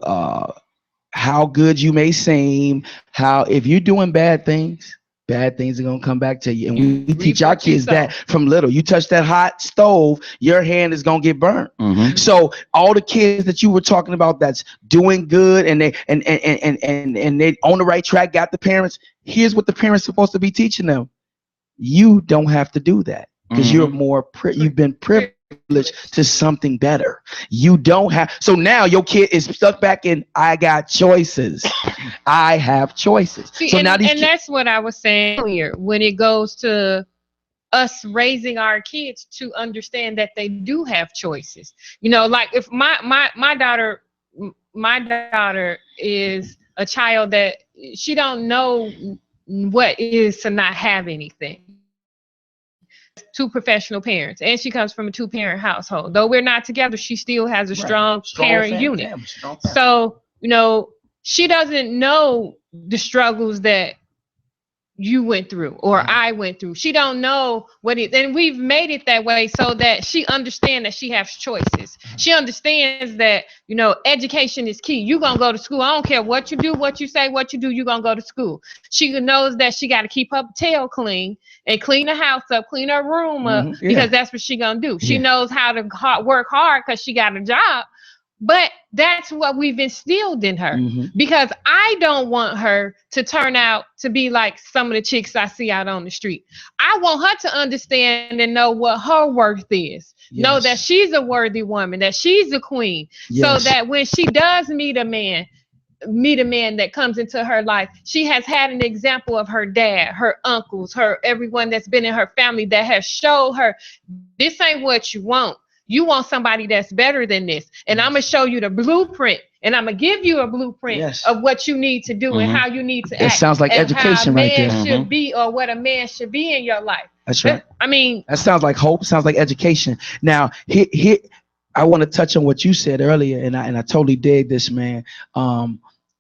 how good you may seem, if you're doing bad things are gonna come back to you. And we teach our kids that from little. You touch that hot stove, your hand is gonna get burnt. So all the kids that you were talking about that's doing good and they on the right track, got the parents, here's what the parents are supposed to be teaching them. You don't have to do that because you're you've been privileged to something better. You don't have, so now your kid is stuck back in, I got choices. I have choices. See, so now that's what I was saying earlier when it goes to us raising our kids to understand that they do have choices. You know, like if my daughter is a child that she don't know what it is to not have anything. Two professional parents, and she comes from a 2-parent household. Though we're not together, she still has a strong parent unit. So, you know, she doesn't know the struggles that you went through or I went through. She don't know what it, and we've made it that way so that she understands that she has choices. She understands that, you know, education is key. You're going to go to school. I don't care what you do, what you say, what you do, you're going to go to school. She knows that she got to keep her tail clean and clean the house up, clean her room up, because that's what she going to do. She knows how to work hard because she got a job. But that's what we've instilled in her, because I don't want her to turn out to be like some of the chicks I see out on the street. I want her to understand and know what her worth is. Know that she's a worthy woman, that she's a queen, so that when she does meet a man that comes into her life, she has had an example of her dad, her uncles, her everyone that's been in her family that has showed her this ain't what you want. You want somebody that's better than this. And I'm going to show you the blueprint. And I'm going to give you a blueprint of what you need to do and how you need to act. That sounds like education right there. How a man should be, or what a man should be in your life. That's right. I mean, that sounds like hope. Sounds like education. Now, here I want to touch on what you said earlier, and I totally dig this, man.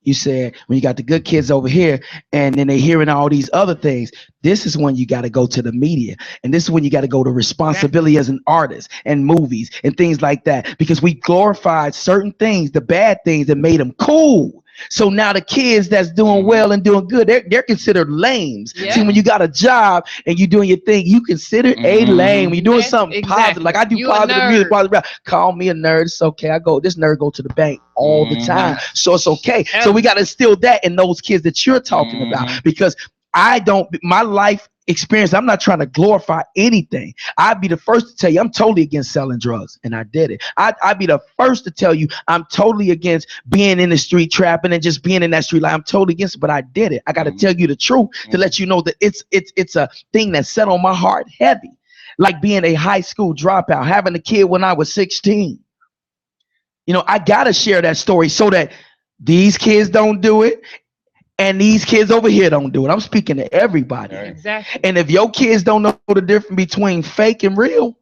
You said when you got the good kids over here and then they hearing all these other things, this is when you got to go to the media. And this is when you got to go to responsibility as an artist and movies and things like that, because we glorified certain things, the bad things that made them cool. So now the kids that's doing well and doing good, they're considered lames. See, when you got a job and you doing your thing, you consider a lame. When you're doing something positive, like I do positive music, positive. Call me a nerd. It's okay. This nerd go to the bank all the time, so it's okay. So we got to instill that in those kids that you're talking about, because my life experience, I'm not trying to glorify anything. I'd be the first to tell you I'm totally against selling drugs, and I did it. I'd be the first to tell you I'm totally against being in the street trapping and just being in that street life. I'm totally against it, but I did it. I got to tell you the truth to let you know that it's a thing that set on my heart heavy, like being a high school dropout, having a kid when I was 16. You know, I got to share that story so that these kids don't do it. And these kids over here don't do it. I'm speaking to everybody. Exactly. And if your kids don't know the difference between fake and real,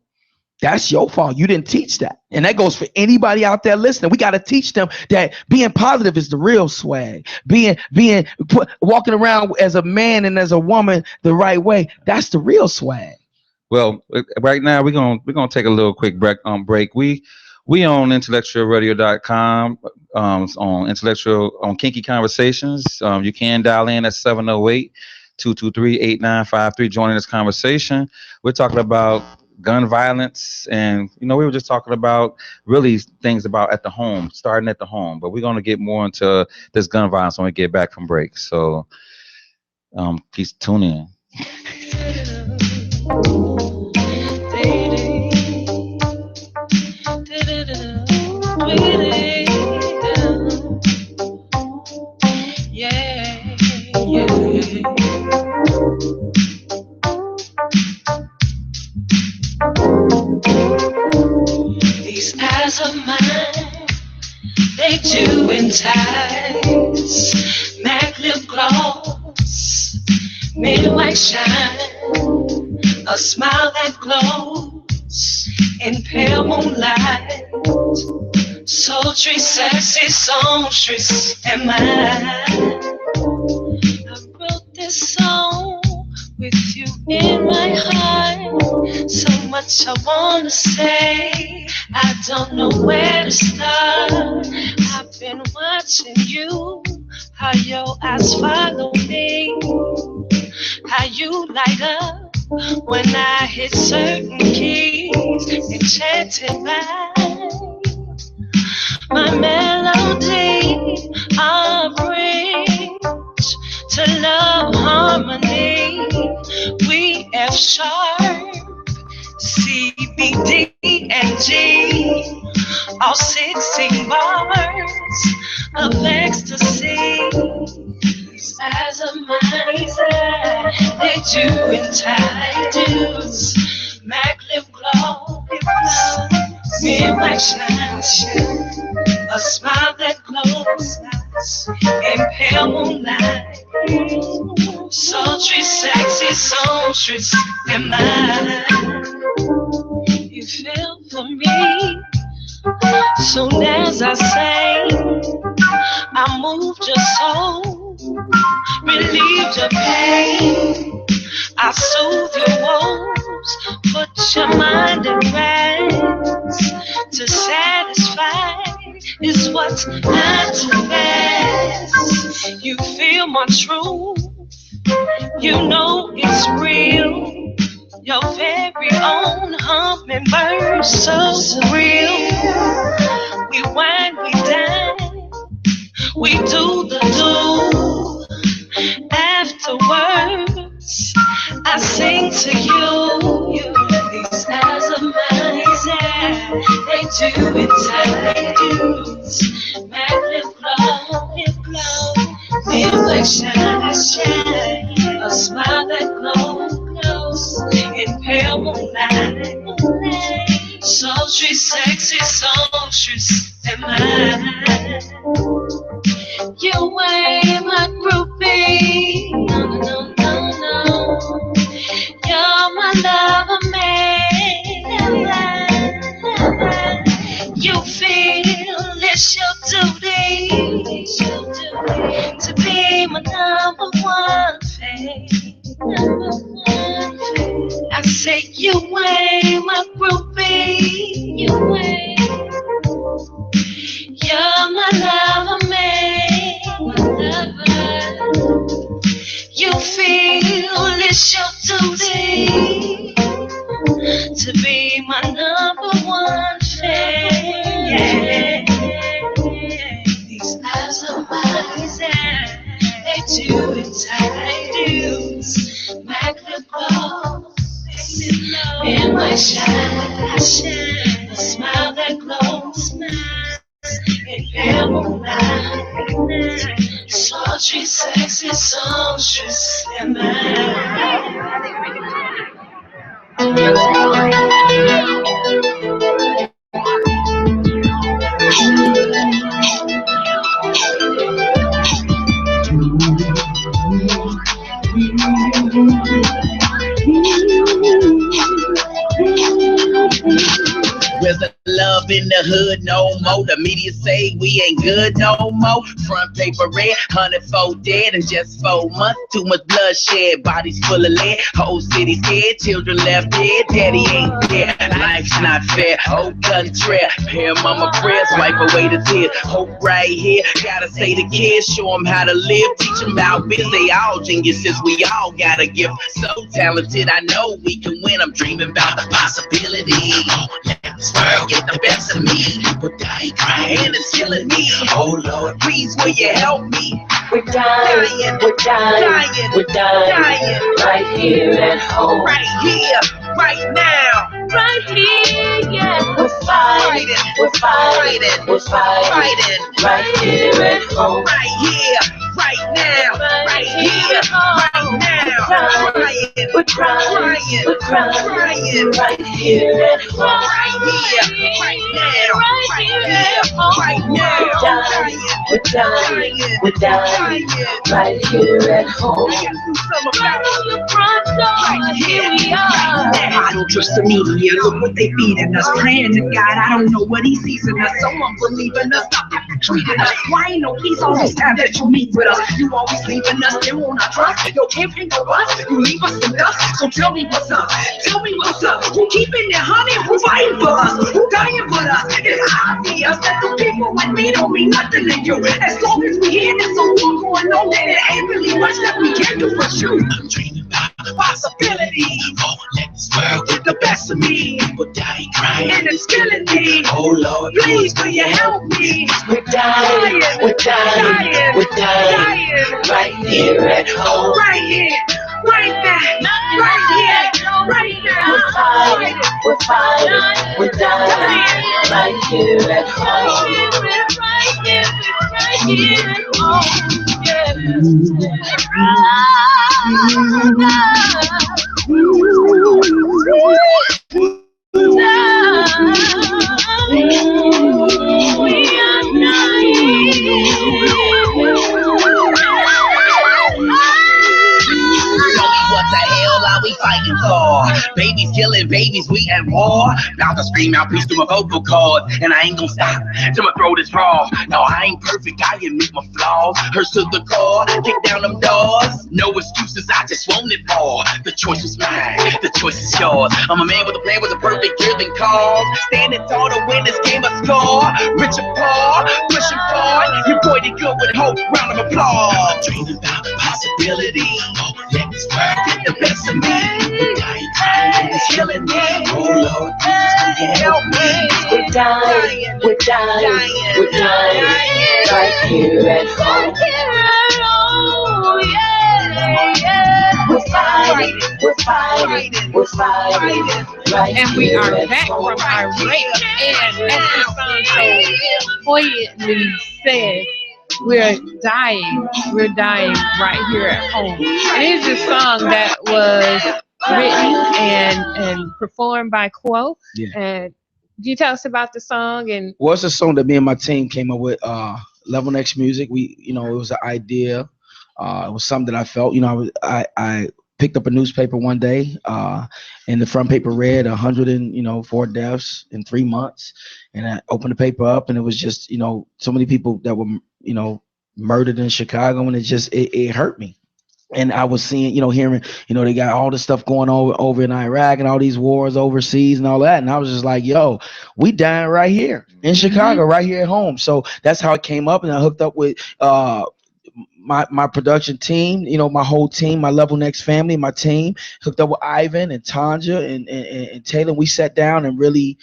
that's your fault. You didn't teach that. And that goes for anybody out there listening. We got to teach them that being positive is the real swag. Walking around as a man and as a woman the right way, that's the real swag. Well, right now we're gonna take a little quick break. We on IntellectualRadio.com, on KInky Konversations. You can dial in at 708-223-8953. Joining this conversation, we're talking about gun violence, and we were just talking about really things about at the home, starting at the home. But we're gonna get more into this gun violence when we get back from break. So, please tune in. These eyes of mine, they do entice. MAC lip gloss, midnight shine, a smile that glows in pale moonlight. Sultry, sexy, songstress am I. I wrote this song with you in my heart. So much I wanna say, I don't know where to start. I've been watching you, how your eyes follow me, how you light up when I hit certain keys, enchanted by my melody, a bridge to love harmony. We F sharp, C, B, D, and G, all 16 bars of ecstasy. These eyes of mine, they do entice. MAC lip gloss, midnight shine, a smile that glows in pale moonlight. Sultry, sexy, songstress am I. You feel for me soon as I say I moved your soul relieve your pain. I'll soothe your woes, put your mind at rest. To satisfy is what's not to best. You feel my truth, you know it's real. Your very own hummingbird, so real. We wine, we dine, we do the do. Afterwards, I sing to you. These eyes of mine, they do it tight. Mac lip glow, feel like shine. A smile that glows in pale moonlight. Sultry, sexy, songstress, and mine. You ain't my groupie, no. You're my lover, man. You feel it's your duty to be my number one fan. I say you ain't my groupie, you ain't. You're my lover, man. You feel it's your duty to be my number one fan. Yeah. These eyes of mine, they do it tight. Mac the ball, in my shine, a smile that glows, in pale moonlight. Sultry, sexy, songstress, and mine. Where's the love in the hood no more? The media say we ain't good no more. Front paper red, 104 dead in just 4 months. Too much bloodshed, bodies full of lead. Whole city scared, children left dead. Daddy ain't there, life's not fair. Old gun trail, pair mama prayers, wipe away the tears. Hope right here, gotta say the kids, show them how to live. Teach them about business, they all geniuses. We all got a gift, so talented. I know we can win. I'm dreaming about the possibility. This world get the best of me, but I ain't crying, it's killing me. Oh Lord, please will you help me? We're dying, right here at home. Right here, right now. Right here, yeah. We're fighting. Right here at home. Right here, right now. Right here, right now. We're crying. Right here at home. Right here, right now. Right now. We're dying. Right here at home. Here we are. I don't trust the media, look what they feeding us. Praying to God, I don't know what he sees in us. Someone believing us, stop treating us. Why ain't no peace all this time that you meet with us? You always leaving us, they won't trust. Your campaign go us, you leave us in dust. So tell me what's up, Who keeping their honey, who fighting for us, who dying for us? It's obvious that the people like me don't mean nothing to you. As long as we hear there's a war going on, then it ain't really much that we can do for you. I'm dreaming about the Possibility, oh, let this world get the best of me, but I ain't crying. and it's killing me. Oh Lord, Please, will you help me? We're dying. Right here at home. Right here, right now, right here, right now. We're fighting. We're dying. Right here at home. Right here at home. fighting for. Babies killing babies, we at war. About to scream out peace to my vocal cords, and I ain't gonna stop till my throat is raw. No, I ain't perfect, I admit my flaws. Hurts to the core, kick down them doors. No excuses, I just want it more. The choice was mine, the choice is yours. I'm a man with a plan, with a perfect driven cause. Standing tall to win this game of score. Rich and poor, pushing forward. Your boy did good with hope, round of applause. Dreaming about possibility. Oh, let this world get the best of me. We're dying, it's killing me. Oh Lord, please help me. We're dying, we're dying, we're dying, right here at home. We're fighting, we're fighting, we're fighting, right And we here are at back home. from our break. And as the song so poignantly says, we're dying right here at home. It is a song that was written and performed by Quo. Yeah. And do you tell us about the song? And Well, it's a song that me and my team came up with. Level Next Music. We, it was an idea. It was something that I felt. I picked up a newspaper one day, and the front paper read 104 deaths in 3 months, and I opened the paper up, and it was just so many people that were murdered in Chicago, and it hurt me. And I was seeing, hearing, they got all this stuff going on over in Iraq and all these wars overseas and all that. And I was just like, yo, we dying right here in Chicago, right here at home. So that's how it came up. And I hooked up with my production team, my whole team, my Level Next family, my team, hooked up with Ivan and Tanja and Taylor. We sat down and really,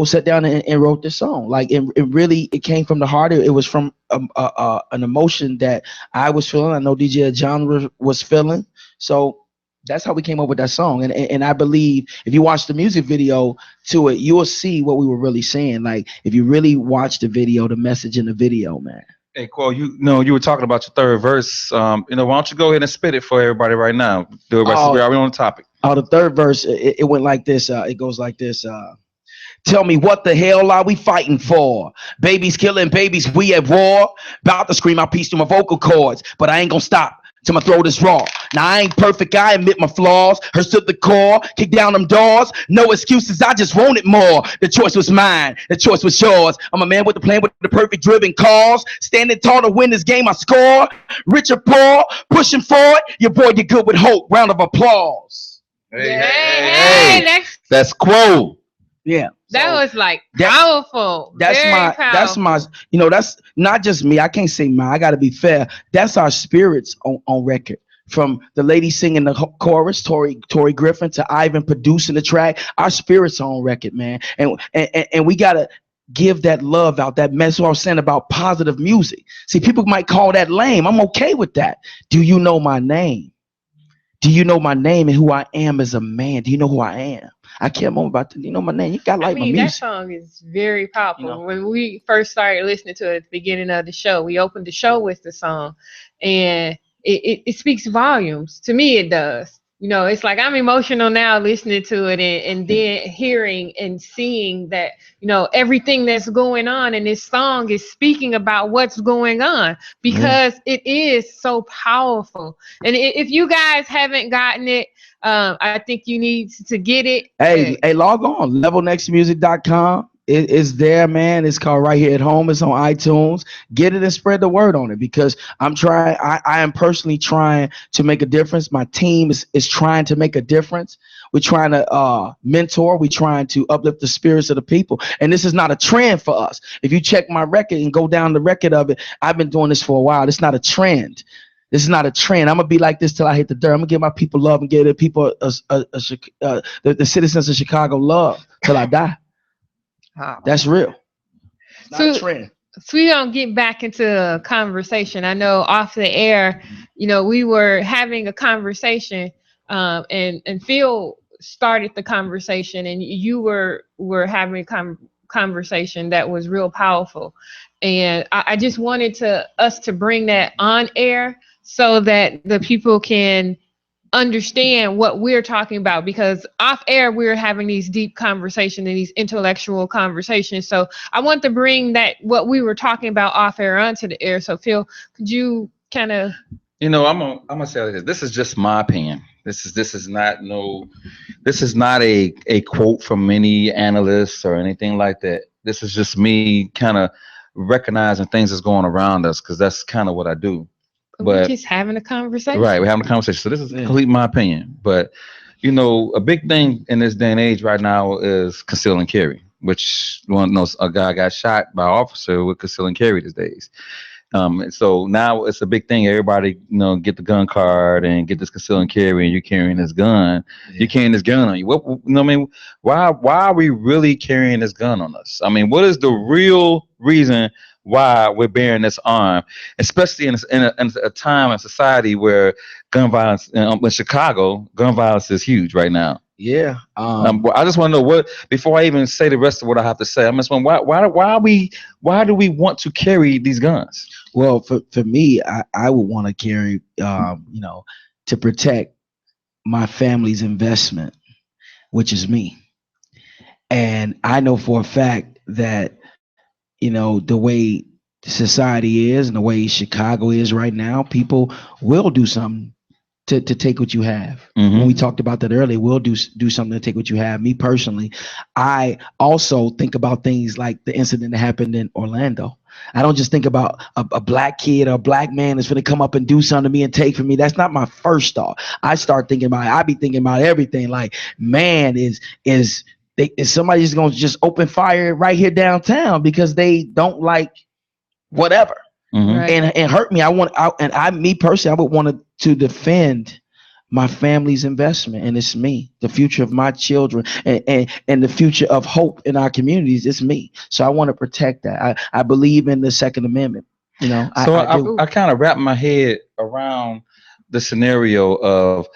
sat down and wrote this song. Like it came from the heart. It was from an emotion that I was feeling. I know DJ John was feeling. So that's how we came up with that song. And I believe if you watch the music video to it, you will see what we were really saying. Like if you really watch the video, the message in the video, man. Hey, Cole, you were talking about your third verse. Why don't you go ahead and spit it for everybody right now? Do it right. We're already on the topic. The third verse, it went like this. It goes like this. Tell me what the hell are we fighting for? Babies killing babies, we at war. About to scream out peace to my vocal cords, but I ain't gonna stop till my throat is raw. Now I ain't perfect, I admit my flaws. Hurts to the core, kick down them doors. No excuses, I just want it more. The choice was mine, the choice was yours. I'm a man with a plan, with the perfect driven cause. Standing tall to win this game, I score. Rich or poor, pushing forward. Your boy did good with hope. Round of applause. Hey, that's Quo. Yeah. that was like powerful. That's that's not just me. I can't say mine. I got to be fair. That's our spirits on record. From the lady singing the chorus, Tori Griffin, to Ivan producing the track. Our spirits are on record, man. And we gotta give that love out, that message I was saying about positive music. See, people might call that lame. I'm okay with that. Do you know my name? Do you know my name and who I am as a man? Do you know who I am? I care more about the, my name. You gotta like my music. That song is very powerful. When we first started listening to it at the beginning of the show, we opened the show with the song, and it speaks volumes. To me, it does. It's like I'm emotional now listening to it and then hearing and seeing that, everything that's going on in this song is speaking about what's going on because it is so powerful. And if you guys haven't gotten it, I think you need to get it. Hey, log on, levelnextmusic.com. It's there, man. It's called Right Here at Home. It's on iTunes. Get it and spread the word on it because I'm trying. I am personally trying to make a difference. My team is trying to make a difference. We're trying to mentor. We're trying to uplift the spirits of the people. And this is not a trend for us. If you check my record and go down the record of it, I've been doing this for a while. It's not a trend. This is not a trend. I'm gonna be like this till I hit the dirt. I'm gonna give my people love and give the people, the citizens of Chicago love till I die. That's real. Not a trend. So we don't get back into a conversation. I know off the air, we were having a conversation, and Phil started the conversation, and you were having a conversation that was real powerful, and I just wanted us to bring that on air so that the people can understand what we're talking about, because off air we're having these deep conversations and these intellectual conversations. So I want to bring that what we were talking about off air onto the air. So Phil, could you kind of I'm gonna say this. This is just my opinion. This is not a quote from any analysts or anything like that. This is just me kind of recognizing things that's going around us because that's kind of what I do. But we're just having a conversation. Right, we're having a conversation. So this is completely my opinion. But a big thing in this day and age right now is conceal and carry, which a guy got shot by an officer with conceal and carry these days. So now it's a big thing. Everybody, get the gun card and get this conceal and carry, and you're carrying this gun. Yeah. You're carrying this gun on you. Why are we really carrying this gun on us? I mean, what is the real reason why we're bearing this arm, especially in a time and society where gun violence in Chicago, gun violence is huge right now. Yeah. I just want to know before I even say the rest of what I have to say. I'm just wondering why do we want to carry these guns? Well, for me, I would want to carry, to protect my family's investment, which is me. And I know for a fact that, the way society is and the way Chicago is right now, people will do something to take what you have. Mm-hmm. When we talked about that earlier, we'll do something to take what you have. Me personally, I also think about things like the incident that happened in Orlando. I don't just think about a black kid or a black man that's going to come up and do something to me and take from me. That's not my first thought. I be thinking about everything like, man, is somebody just going to just open fire right here downtown because they don't like whatever. Mm-hmm. Right. And hurt me. Me personally, I would want to defend my family's investment, and it's me, the future of my children, and the future of hope in our communities. It's me, so I want to protect that. I believe in the Second Amendment. I kind of wrap my head around the scenario of.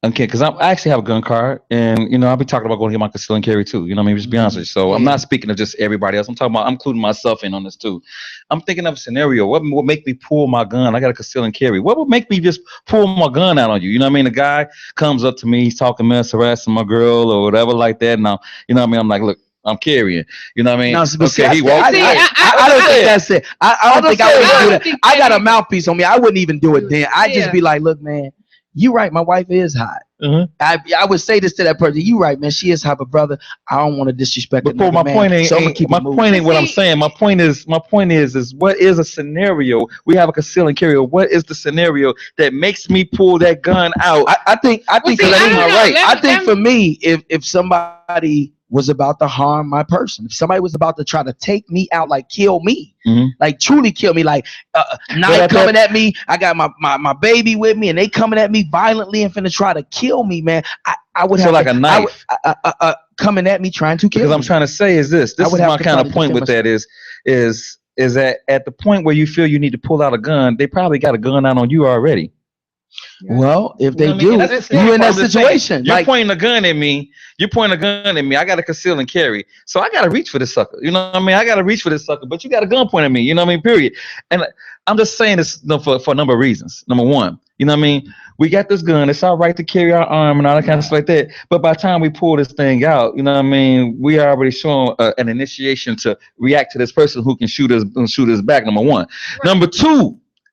Okay, because I actually have a gun card, and I'll be talking about going to get my conceal and carry too. Just be honest with you. So I'm not speaking of just everybody else. I'm including myself in on this too. I'm thinking of a scenario. What would make me pull my gun? I got a conceal and carry. What would make me just pull my gun out on you? You know what I mean? The guy comes up to me, he's talking mess, harassing my girl or whatever like that. Now, I'm like, look, I'm carrying. You know what I mean? No, okay, he walks. I don't think that's it. I don't think I would do that. I got a mouthpiece on me. I wouldn't even do it then. I'd just be like, look, man. You right, my wife is hot. Mm-hmm. I would say this to that person. You right, man. She is hot, but brother, I don't want to disrespect. But my point ain't what I'm saying. My point is what is a scenario? We have a conceal and carry. What is the scenario that makes me pull that gun out? I think for me, if somebody was about to harm my person, if somebody was about to try to take me out, like kill me, mm-hmm. like truly kill me, like knife coming at me, I got my baby with me, and they coming at me violently and finna try to kill me, man. I would have like a knife coming at me trying to kill me. Because I'm trying to say is this is my kind of point with that is that at the point where you feel you need to pull out a gun, they probably got a gun out on you already. Well, if they do, you in that situation. You're pointing a gun at me. I got to conceal and carry. So I got to reach for this sucker. You know what I mean? I got to reach for this sucker, but you got a gun pointing at me. You know what I mean? Period. And I'm just saying this for a number of reasons. Number one, you know what I mean? We got this gun. It's our right to carry our arm and all that kind of stuff like that. But by the time we pull this thing out, you know what I mean? We are already showing an initiation to react to this person who can shoot us back. Number one. Right.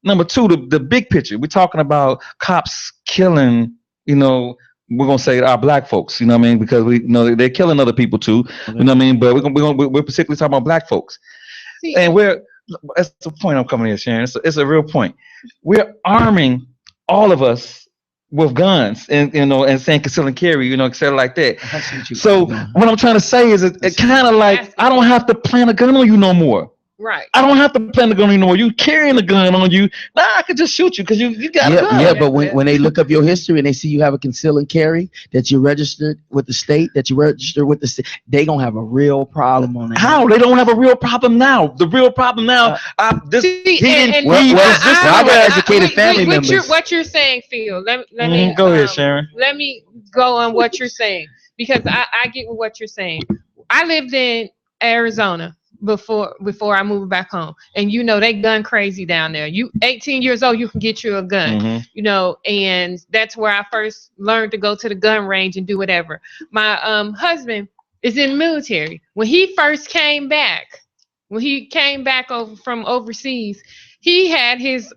Number two, the big picture. We're talking about cops killing, we're going to say our black folks, you know what I mean? Because we know they're killing other people too, you know what I mean? But we're particularly talking about black folks. And that's the point I'm coming here, Sharon. It's a real point. We're arming all of us with guns and saying conceal and carry, etc. like that. So what I'm trying to say is it kind of like I don't have to plant a gun on you no more. Right. I don't have to plant a gun anymore. You carrying a gun on you. Now I could just shoot you because you got a gun. Yeah, but when they look up your history and they see you have a conceal and carry, that you're registered with the state, they gonna have a real problem on that. How? They don't have a real problem now. The real problem now, I got educated family members. What you're saying, Phil, let me go ahead, Sharon. Let me go on what you're saying, because I get what you're saying. I lived in Arizona before I moved back home, and they gun crazy down there. You 18 years old, you can get you a gun, mm-hmm. And that's where I first learned to go to the gun range and do whatever. My husband is in the military. When he first came back, over from overseas, he had his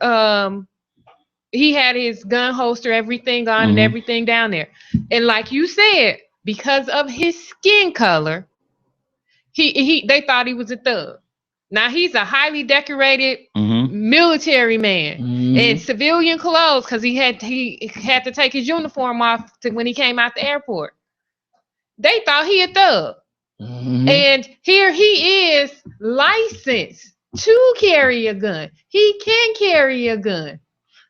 he had his gun holster, everything on and everything down there. And like you said, because of his skin color, they thought he was a thug. Now he's a highly decorated military man in civilian clothes because he had to take his uniform off when he came out the airport. They thought he a thug. And here he is licensed to carry a gun. He can carry a gun.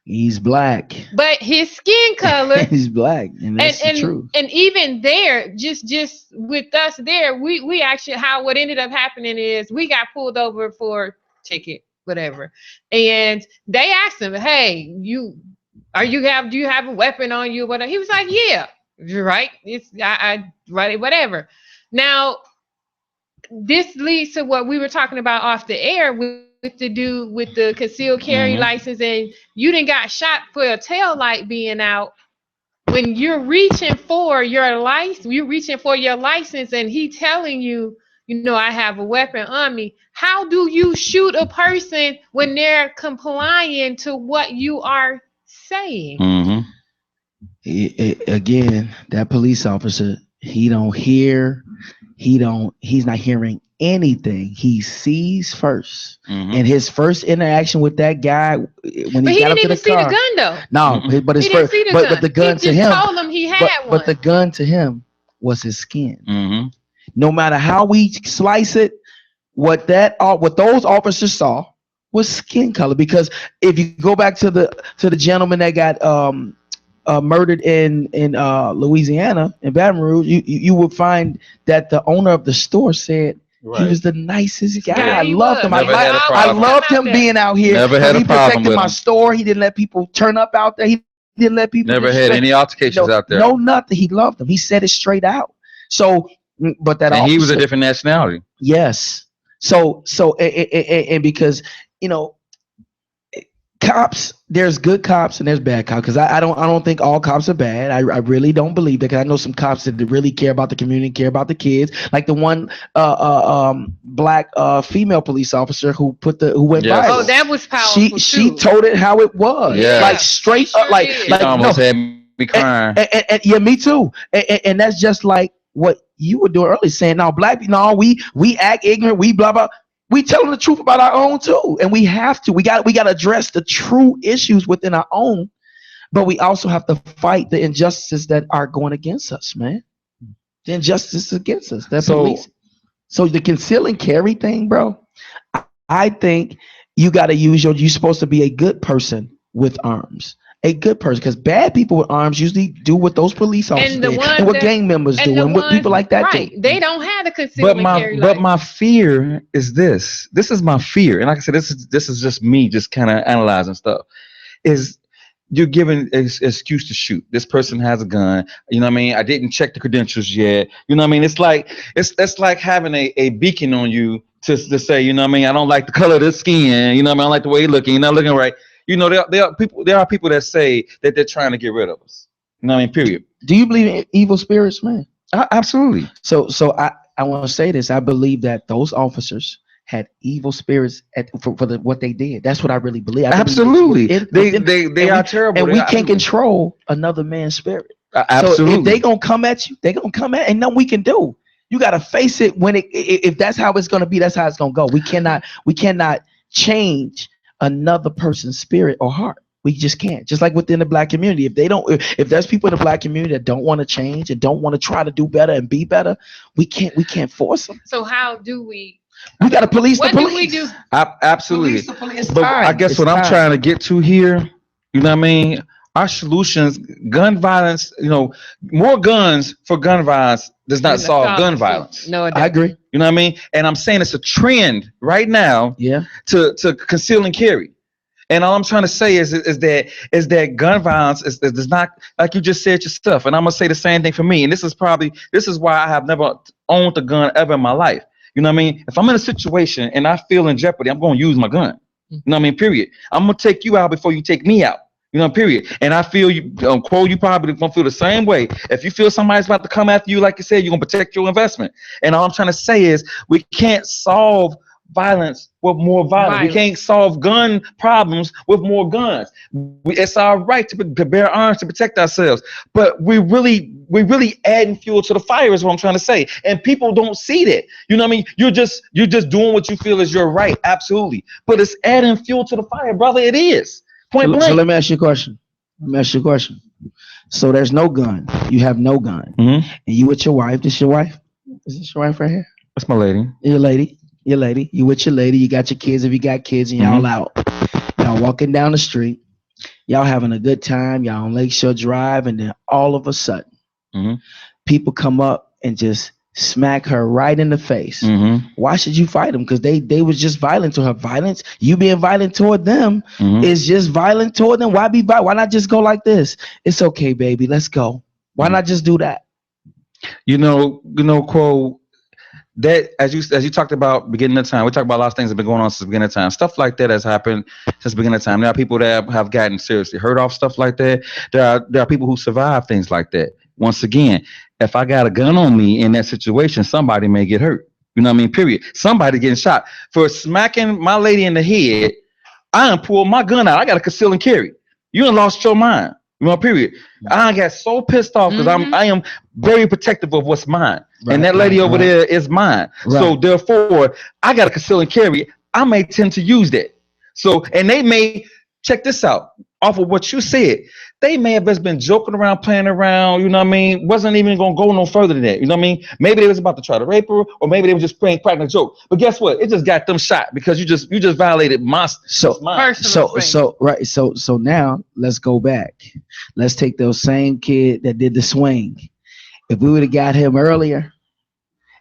He's black. But his skin color. He's black. And that's the truth. And even there, just with us there, we actually, what ended up happening is we got pulled over for ticket, whatever. And they asked him, hey, do you have a weapon on you? Whatever. He was like, yeah, you're right. I right, whatever. Now, this leads to what we were talking about off the air with the dude with the concealed carry license, and you done got shot for a tail light being out. When you're reaching for your license, and he telling you, I have a weapon on me. How do you shoot a person when they're complying to what you are saying? Again, that police officer, he's not hearing anything. He sees first. And his first interaction with that guy when he got up to the car. He didn't even see the gun though. No, but his first, but the gun to him. Told him he had one. But the gun to him was his skin. No matter how we slice it, what those officers saw was skin color. Because if you go back to the gentleman that got murdered in Louisiana, in Baton Rouge, you would find that the owner of the store said he was the nicest guy. Yeah, I loved him. I loved him being out here. Never had a problem protected with my him. store. He didn't let people turn up out there. He didn't let people. Never had any altercations out there. No, nothing. He loved them. He said it straight out. So, but that and he was a different nationality. Yes. So and because cops, there's good cops and there's bad cops. Because I don't think all cops are bad. I really don't believe that. Because I know some cops that really care about the community, care about the kids. Like the one black female police officer who went viral. Oh, that was powerful. She told it how it was. Yeah. Like straight up. Like almost had me crying. And yeah, me too. And that's just like what you were doing earlier, saying now black people, we act ignorant, we blah blah. We telling the truth about our own too, and we have to. We got to address the true issues within our own, but we also have to fight the injustices that are going against us, man. The injustice against us. That's police. So the conceal and carry thing, bro. I think you got to use you're supposed to be a good person with arms. A good person, because bad people with arms usually do what those police officers do, and what gang members do, and what people like that do. They don't have the concealment carry. But my fear is this. This is my fear, and like I said, this is just me, just kind of analyzing stuff. Is you're giving an excuse to shoot. This person has a gun. You know what I mean? I didn't check the credentials yet. You know what I mean? It's like having a beacon on you to say, you know what I mean? I don't like the color of the skin. You know what I mean? I don't like the way you're looking. You're not looking right. There are people that say that they're trying to get rid of us. You know what I mean? Period. Do you believe in evil spirits, man? Absolutely. So I want to say this. I believe that those officers had evil spirits for what they did. That's what I really believe. Absolutely. They are terrible. And we can't control another man's spirit. Absolutely. So if they gonna come at you, they gonna come at, and nothing we can do. You gotta face it if that's how it's gonna be. That's how it's gonna go. We cannot change another person's spirit or heart. We just can't. Just like within the black community, if there's people in the black community that don't want to change and don't want to try to do better and be better, we can't force them. So how do we? We got to police the police. What do we do? Absolutely. Police. But I guess what I'm trying to get to here, you know what I mean? Our solutions, gun violence, more guns for gun violence does not solve gun violence. No, I agree. You know what I mean? And I'm saying it's a trend right now. Yeah. To conceal and carry. And all I'm trying to say is that gun violence is not, like you just said yourself. And I'm gonna say the same thing for me. And this is why I have never owned a gun ever in my life. You know what I mean? If I'm in a situation and I feel in jeopardy, I'm gonna use my gun. You know what I mean? Period. I'm gonna take you out before you take me out. You know, period. And I feel you, Cole, you probably gonna feel the same way. If you feel somebody's about to come after you, like you said, you're gonna protect your investment. And all I'm trying to say is we can't solve violence with more violence. We can't solve gun problems with more guns. It's our right to bear arms to protect ourselves. But we really adding fuel to the fire is what I'm trying to say. And people don't see that. You know what I mean? You're just doing what you feel is your right. Absolutely. But it's adding fuel to the fire, brother. It is. Point blank. So let me ask you a question. So there's no gun. You have no gun. And you with your wife. This your wife? Is this your wife right here? That's my lady. Your lady. You with your lady. You got your kids if you got kids, and y'all out. Y'all walking down the street. Y'all having a good time. Y'all on Lakeshore Drive, and then all of a sudden, people come up and just smack her right in the face. Why should you fight them? Because they was just violent to her. Violence, you being violent toward them is just violent toward them. Why be violent? Why not just go like this? It's okay, baby. Let's go. Why not just do that? You know, Cole, that as you talked about beginning of time, we talked about a lot of things that have been going on since the beginning of time. Stuff like that has happened since the beginning of time. There are people that have gotten seriously hurt off stuff like that. There are people who survive things like that. Once again, if I got a gun on me in that situation, somebody may get hurt. You know what I mean? Period. Somebody getting shot. For smacking my lady in the head, I done pulled my gun out. I got to conceal and carry. You done lost your mind. You know, period. I got so pissed off because I am very protective of what's mine. Right, and that lady over there is mine. Right. So therefore, I got to conceal and carry. I may tend to use that. So, and they may, check this out, off of what you said, they may have just been joking around, playing around, you know what I mean? Wasn't even going to go no further than that, you know what I mean? Maybe they was about to try to rape her, or maybe they were just cracking a joke. But guess what? It just got them shot because you just violated my So now let's go back. Let's take those same kid that did the swing. If we would have got him earlier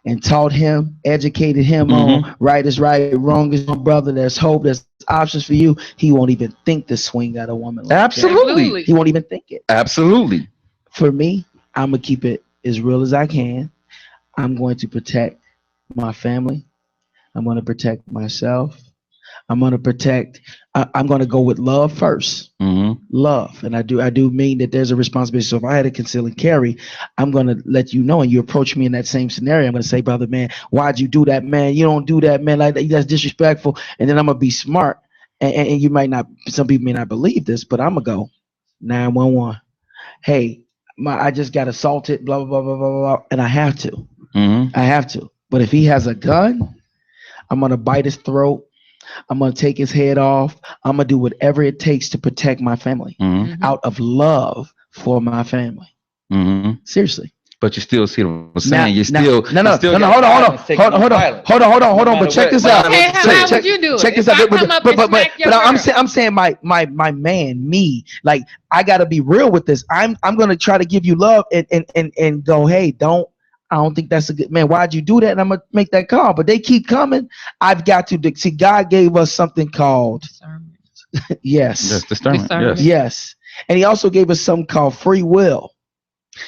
and taught him, educated him on right is right, wrong is wrong, brother, there's hope, there's options for you, he won't even think to swing at a woman like Absolutely. That. He won't even think it. Absolutely. For me, I'm going to keep it as real as I can. I'm going to protect my family. I'm going to protect myself. I'm going to go with love first. Love. And I do mean that there's a responsibility. So if I had to conceal and carry, I'm going to let you know, and you approach me in that same scenario, I'm going to say, brother, man, why'd you do that, man? You don't do that, man. Like that's disrespectful. And then I'm going to be smart. And you might not, some people may not believe this, but I'm going to go 911. Hey, I just got assaulted, blah, blah, blah, blah, blah, blah. And I have to. I have to. But if he has a gun, I'm going to bite his throat. I'm going to take his head off. I'm going to do whatever it takes to protect my family out of love for my family. Seriously. But you still see what I'm saying. Hold on. But check this out. Okay, how would you do it? Check this out. But I'm saying my man, me, like I got to be real with this. I'm going to try to give you love and go, hey, I don't think that's a good man. Why'd you do that? And I'm going to make that call. But they keep coming. I've got to see. God gave us something called discernment. Yes. Discernment. Yes. And he also gave us something called free will.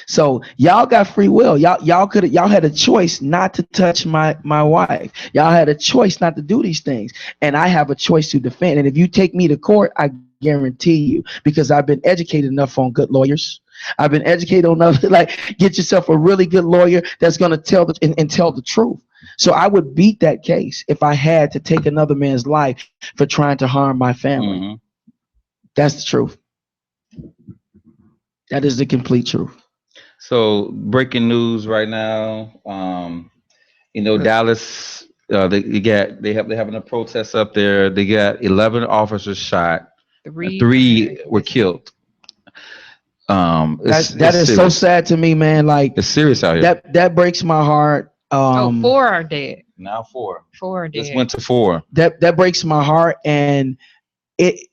So y'all got free will. Y'all had a choice not to touch my wife. Y'all had a choice not to do these things. And I have a choice to defend. And if you take me to court, I guarantee you, because I've been educated enough on good lawyers. I've been educated enough to get yourself a really good lawyer that's going to tell the truth. So I would beat that case if I had to take another man's life for trying to harm my family. That's the truth. That is the complete truth. So breaking news right now. Dallas. They're having a protest up there. They got 11 officers shot. Three were killed. That is so sad to me, man. Like it's serious out here. That breaks my heart. 4 are dead. Now 4. 4 are dead. Just went to 4. That breaks my heart, and it.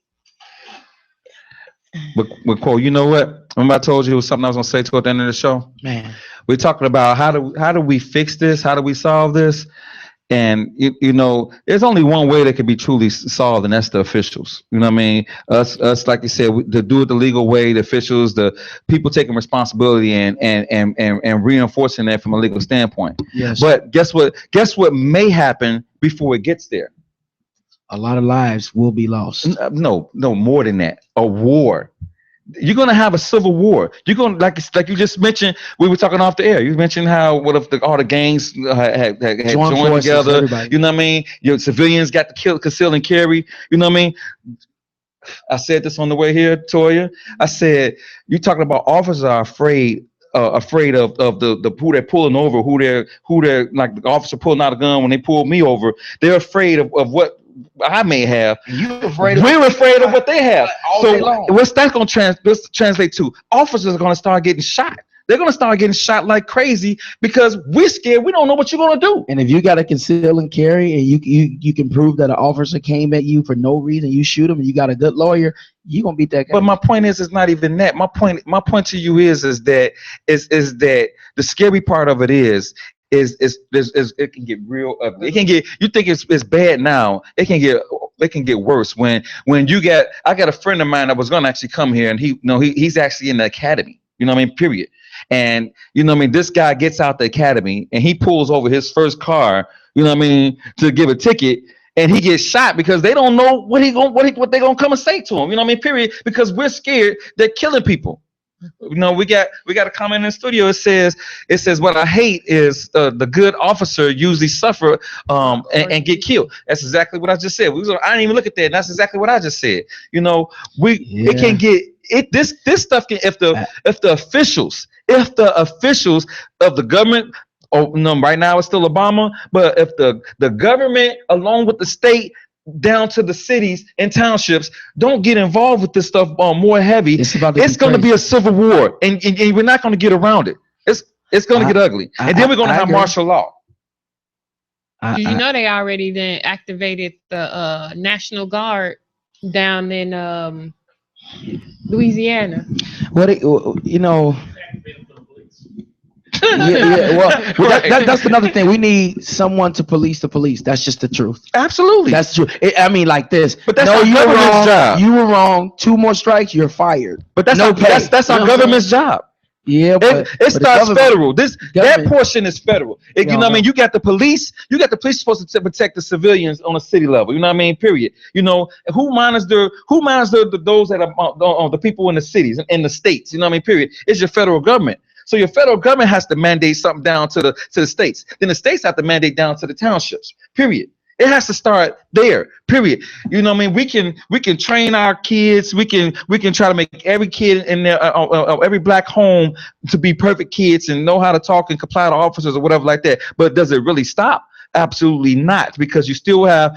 But Cole, you know what? Remember I told you it was something I was gonna say toward the end of the show. Man, we're talking about how do we fix this? How do we solve this? And there's only one way that can be truly solved, and that's the officials. You know what I mean? Us, like you said, to do it the legal way. The officials, the people taking responsibility and reinforcing that from a legal standpoint. Yes. But guess what? Guess what may happen before it gets there? A lot of lives will be lost. No, more than that. A war. you're gonna have a civil war. You're gonna like you just mentioned. We were talking off the air. You mentioned how what if all the gangs had joined forces, together. everybody. You know what I mean? Your civilians got to kill, conceal, and carry. You know what I mean? I said this on the way here, Toya. I said you talking about officers are afraid of the who they're pulling over, who they're like the officer pulling out a gun when they pulled me over. They're afraid of what I may have. We're afraid of what they have. So what's that going to translate to? Officers are going to start getting shot. They're going to start getting shot like crazy because we're scared. We don't know what you're going to do. And if you got to conceal and carry, and you can prove that an officer came at you for no reason, you shoot him, and you got a good lawyer, you gonna beat that guy. But my point is, it's not even that. My point to you is that the scary part of it is it can get real ugly. It can get, you think it's bad now. It can get worse when I got a friend of mine that was gonna actually come here, and he's actually in the academy. You know what I mean? Period. And you know what I mean, this guy gets out the academy and he pulls over his first car, you know what I mean, to give a ticket, and he gets shot because they don't know what they gonna come and say to him. You know what I mean? Period. Because we're scared they're killing people. You know, we got a comment in the studio. It says what I hate is the good officer usually suffer and get killed. That's exactly what I just said. I didn't even look at that. And that's exactly what I just said. You know, it can get this stuff can if the officials of the government. Oh no! Right now it's still Obama, but if the government, along with the state, down to the cities and townships, don't get involved with this stuff more heavy, it's going to be a civil war, and we're not going to get around it. It's going to get ugly, and then we're going to have martial law. Did you know they already then activated the National Guard down in Louisiana? That's another thing. We need someone to police the police. That's just the truth. Absolutely, that's true. I mean, like this. But that's our government's job. You were wrong. 2 more strikes, you're fired. But that's our government's job. Yeah, but it starts federal. That portion is federal. You know what I mean? You got the police supposed to protect the civilians on a city level. You know what I mean? Period. You know, who monitors those that are the people in the cities and in the states? You know what I mean? Period. It's your federal government. So your federal government has to mandate something down to the states. Then the states have to mandate down to the townships. Period. It has to start there. Period. You know what I mean? We can train our kids. We can try to make every kid in there, every black home, to be perfect kids and know how to talk and comply to officers or whatever like that. But does it really stop? Absolutely not, because you still have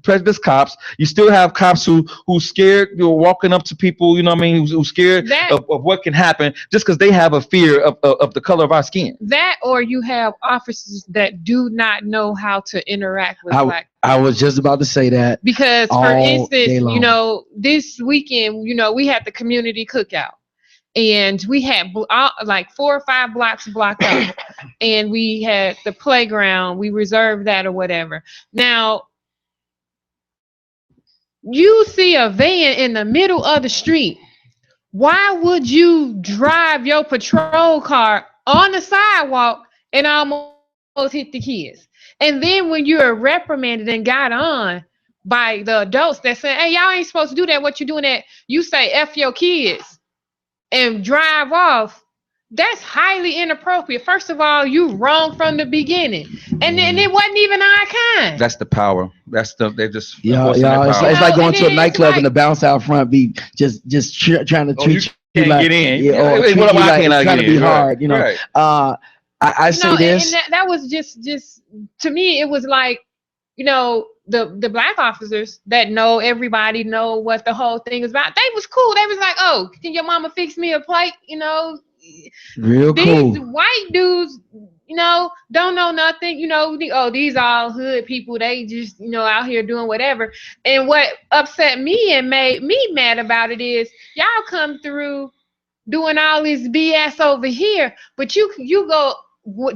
prejudiced cops. You still have cops who scared, walking up to people, you know what I mean, who's scared of what can happen just because they have a fear of the color of our skin. That, or you have officers that do not know how to interact with black people. I was just about to say that. Because for instance, you know, this weekend, you know, we had the community cookout. And we had like 4 or 5 blocks blocked out, and we had the playground. We reserved that or whatever. Now, you see a van in the middle of the street. Why would you drive your patrol car on the sidewalk and almost hit the kids? And then when you're reprimanded and got on by the adults that say, "Hey, y'all ain't supposed to do that. What you doing that?" You say, "F your kids," and drive off. That's highly inappropriate. First of all, you wrong from the beginning, and then it wasn't even our kind. That's the power. They're just it's like going to a nightclub and the bounce out front be just trying to treat you like, get in. Yeah, or treat you like trying to be hard. You know, right. I say this. And that was just to me, it was like, you know, the black officers that know everybody, know what the whole thing is about. They was cool. They was like, "Oh, can your mama fix me a plate?" You know, real these cool. white dudes, you know, don't know nothing. You know, these all hood people. They just, you know, out here doing whatever. And what upset me and made me mad about it is y'all come through doing all this BS over here, but you go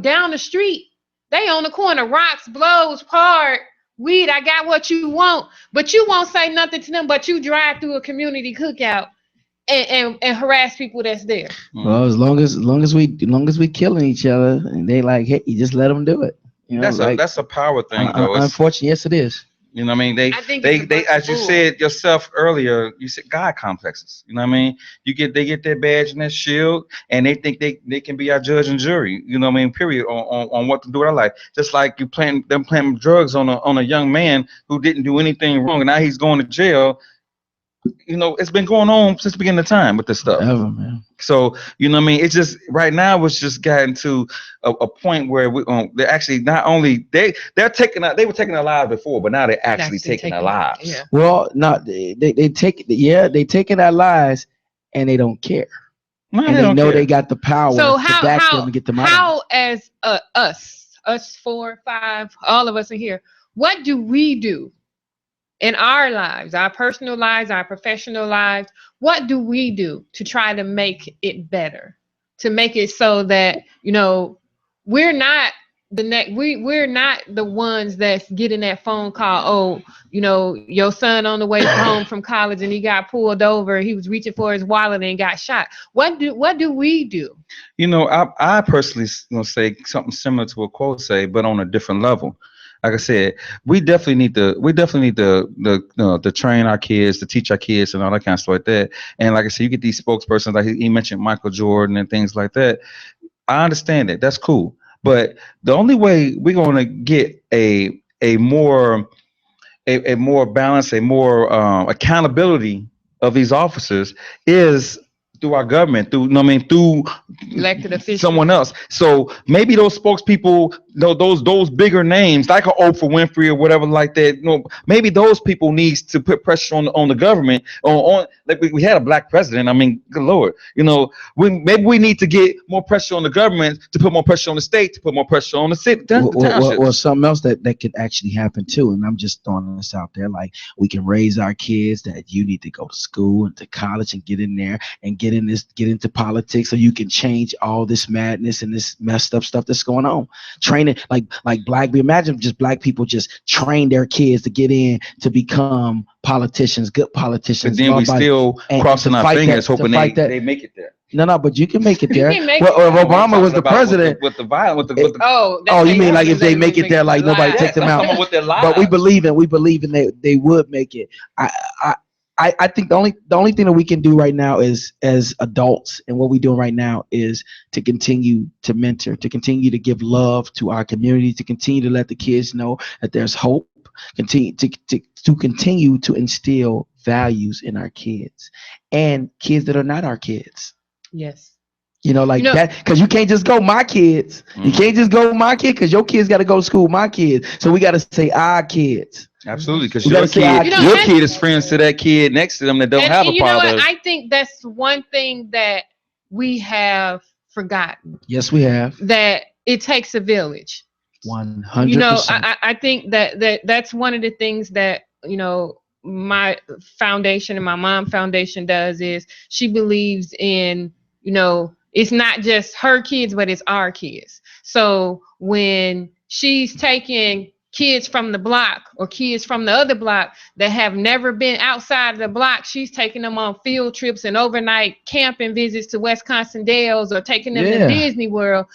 down the street. They on the corner, rocks, blows, hard. Weed, I got what you want, but you won't say nothing to them, but you drive through a community cookout and harass people that's there. Well, as long as we killing each other, and they like, hey, you just let them do it. You know, that's a power thing, though. Unfortunately, yes, it is. You know what I mean? I think They as you said yourself earlier, you said God complexes. You know what I mean? They get their badge and their shield, and they think they can be our judge and jury. You know what I mean? Period on what to do with our life. Just like you planting drugs on a young man who didn't do anything wrong, and now he's going to jail. You know, it's been going on since the beginning of time with this stuff. Forever, man. So, you know what I mean? It's just right now it's just gotten to a point where they're actually not only they were taking their lives before, but now they're actually taking their lives. Yeah. Well, not they taking our lives and they don't care. No, And they know they got the power So to back them and get them out. How as us 4, 5, all of us in here, what do we do in our lives, our personal lives, our professional lives? What do we do to try to make it better, to make it so that, you know, we're not we're not the ones that's getting that phone call, oh, you know, your son on the way home from college and he got pulled over, he was reaching for his wallet and got shot. What do we do? You know, I personally say something similar to what Quote say, but on a different level. Like I said, we definitely need to train our kids, to teach our kids, and all that kind of stuff like that. And like I said, you get these spokespersons, like he mentioned Michael Jordan and things like that. I understand it. That's cool. But the only way we're going to get a more balance, a more accountability of these officers is through our government, through Elected officials, someone else. So maybe those spokespeople, those bigger names like Oprah Winfrey or whatever like that, maybe those people needs to put pressure on the government. On like we had a black president. I mean, good Lord, maybe we need to get more pressure on the government to put more pressure on the state, to put more pressure on the city. Well, something else that could actually happen too, and I'm just throwing this out there, like we can raise our kids that you need to go to school and to college and get in there and get into politics, so you can change all this madness and this messed up stuff that's going on. Training like imagine just black people just train their kids to get in to become politicians, good politicians. But then we still crossing our fingers, hoping they make it there. No, but you can make it there. Well, Obama was the president. With the violence, you mean like if they make it there, like nobody take them out? But we believe in they would make it. I think the only thing that we can do right now is, as adults, and what we're doing right now is to continue to mentor, to continue to give love to our community, to continue to let the kids know that there's hope, continue to instill values in our kids and kids that are not our kids. Yes. That, because you can't just go my kids. You can't just go my kid, because your kids got to go to school, my kids. So we got to say our kids. Absolutely, because your kid is friends to that kid next to them that don't have a father. I think that's one thing that we have forgotten. Yes, we have. That it takes a village. 100%. I think that's one of the things that, my foundation and my mom foundation does is she believes in, it's not just her kids, but it's our kids. So when she's taking kids from the block or kids from the other block that have never been outside of the block, she's taking them on field trips and overnight camping visits to Wisconsin Dells or taking them to Disney World.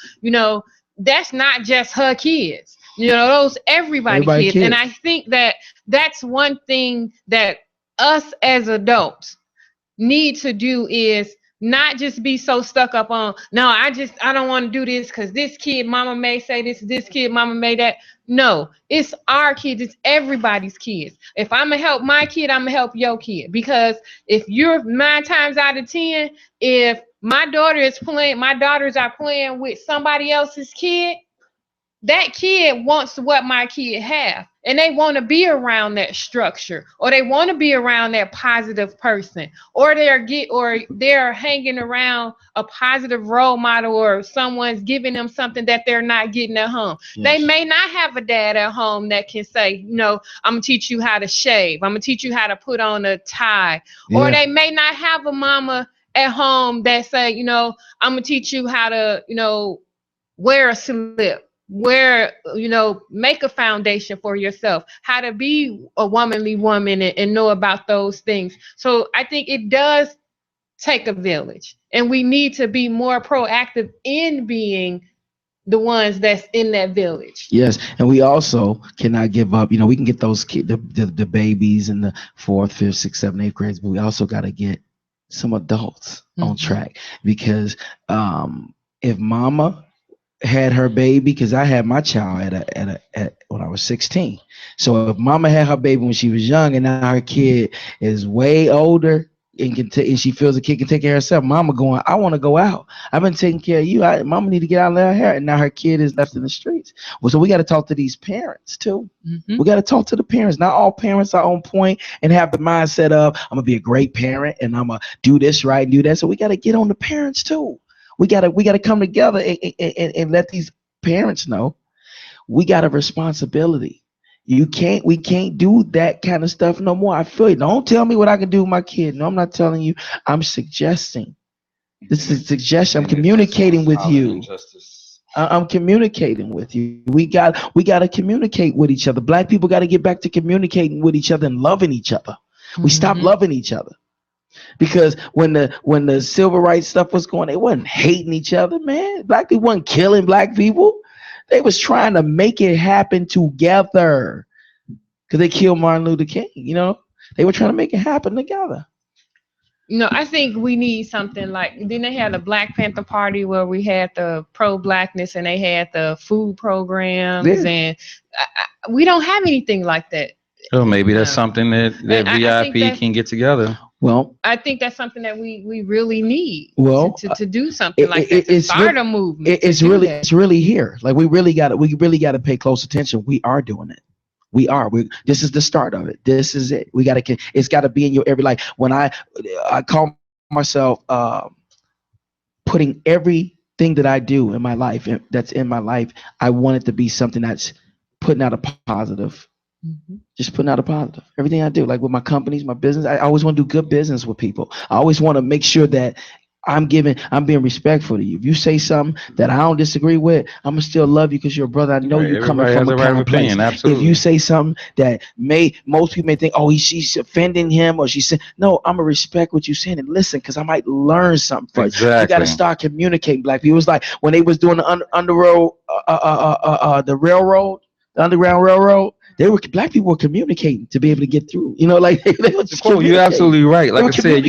That's not just her kids. Those everybody kids. And I think that's one thing that us as adults need to do is not just be so stuck up on, no, I don't want to do this because this kid mama may say this kid mama may that. No, it's our kids. It's everybody's kids. If I'm going to help my kid, I'm going to help your kid. Because if you're 9 times out of 10, if my daughters are playing with somebody else's kid, that kid wants what my kid have. And they want to be around that structure, or they want to be around that positive person, or they're hanging around a positive role model, or someone's giving them something that they're not getting at home. Yes. They may not have a dad at home that can say, I'm gonna teach you how to shave. I'm gonna teach you how to put on a tie. Yeah. Or they may not have a mama at home that say, I'm gonna teach you how to, wear a slip. Make a foundation for yourself, how to be a womanly woman and know about those things. So I think it does take a village, and we need to be more proactive in being the ones that's in that village. Yes, and we also cannot give up. We can get those kids, the babies in the 4th, 5th, 6th, 7th, 8th grades, but we also got to get some adults on track, because if mama had her baby, because I had my child at when I was 16. So if mama had her baby when she was young, and now her kid is way older and and she feels the kid can take care of herself, mama going, I want to go out. I've been taking care of you. Mama need to get out of her, and now her kid is left in the streets. Well, so we got to talk to these parents too. We got to talk to the parents. Not all parents are on point and have the mindset of, I'm gonna be a great parent and I'm gonna do this right and do that. So we got to get on the parents too. We gotta come together and let these parents know we got a responsibility. We can't do that kind of stuff no more. I feel you. Don't tell me what I can do with my kid. No, I'm not telling you. I'm suggesting. This is a suggestion. I'm communicating with you. I'm communicating with you. We got to communicate with each other. Black people got to get back to communicating with each other and loving each other. We stopped loving each other. Because when the civil rights stuff was going, they wasn't hating each other, man. Black people wasn't killing black people. They was trying to make it happen together. Because they killed Martin Luther King, They were trying to make it happen together. No, I think we need something like, then they had a Black Panther Party where we had the pro-blackness and they had the food programs, and we don't have anything like that. Oh, maybe that's something that VIP can get together. Well, I think that's something that we really need. Well, to do something like that, to start a movement. It's really here. Like we really got to pay close attention. We are doing it. This is the start of it. This is it. It's got to be in your every life. When I call myself putting everything that I do in my life, that's in my life, I want it to be something that's putting out a positive. Just putting out a positive. Everything I do, like with my companies, my business, I always want to do good business with people. I always want to make sure that I'm being respectful to you. If you say something that I don't disagree with, I'm gonna still love you because you're a brother. I know you're coming from a kind place. If you say something that most people may think, oh, she's offending him, or she said, no, I'm gonna respect what you're saying and listen, because I might learn something from you. You got to start communicating. Black people, it was like when they was doing the Underground Railroad. Black people were communicating to be able to get through. They were just cool. You're absolutely right. Like I said,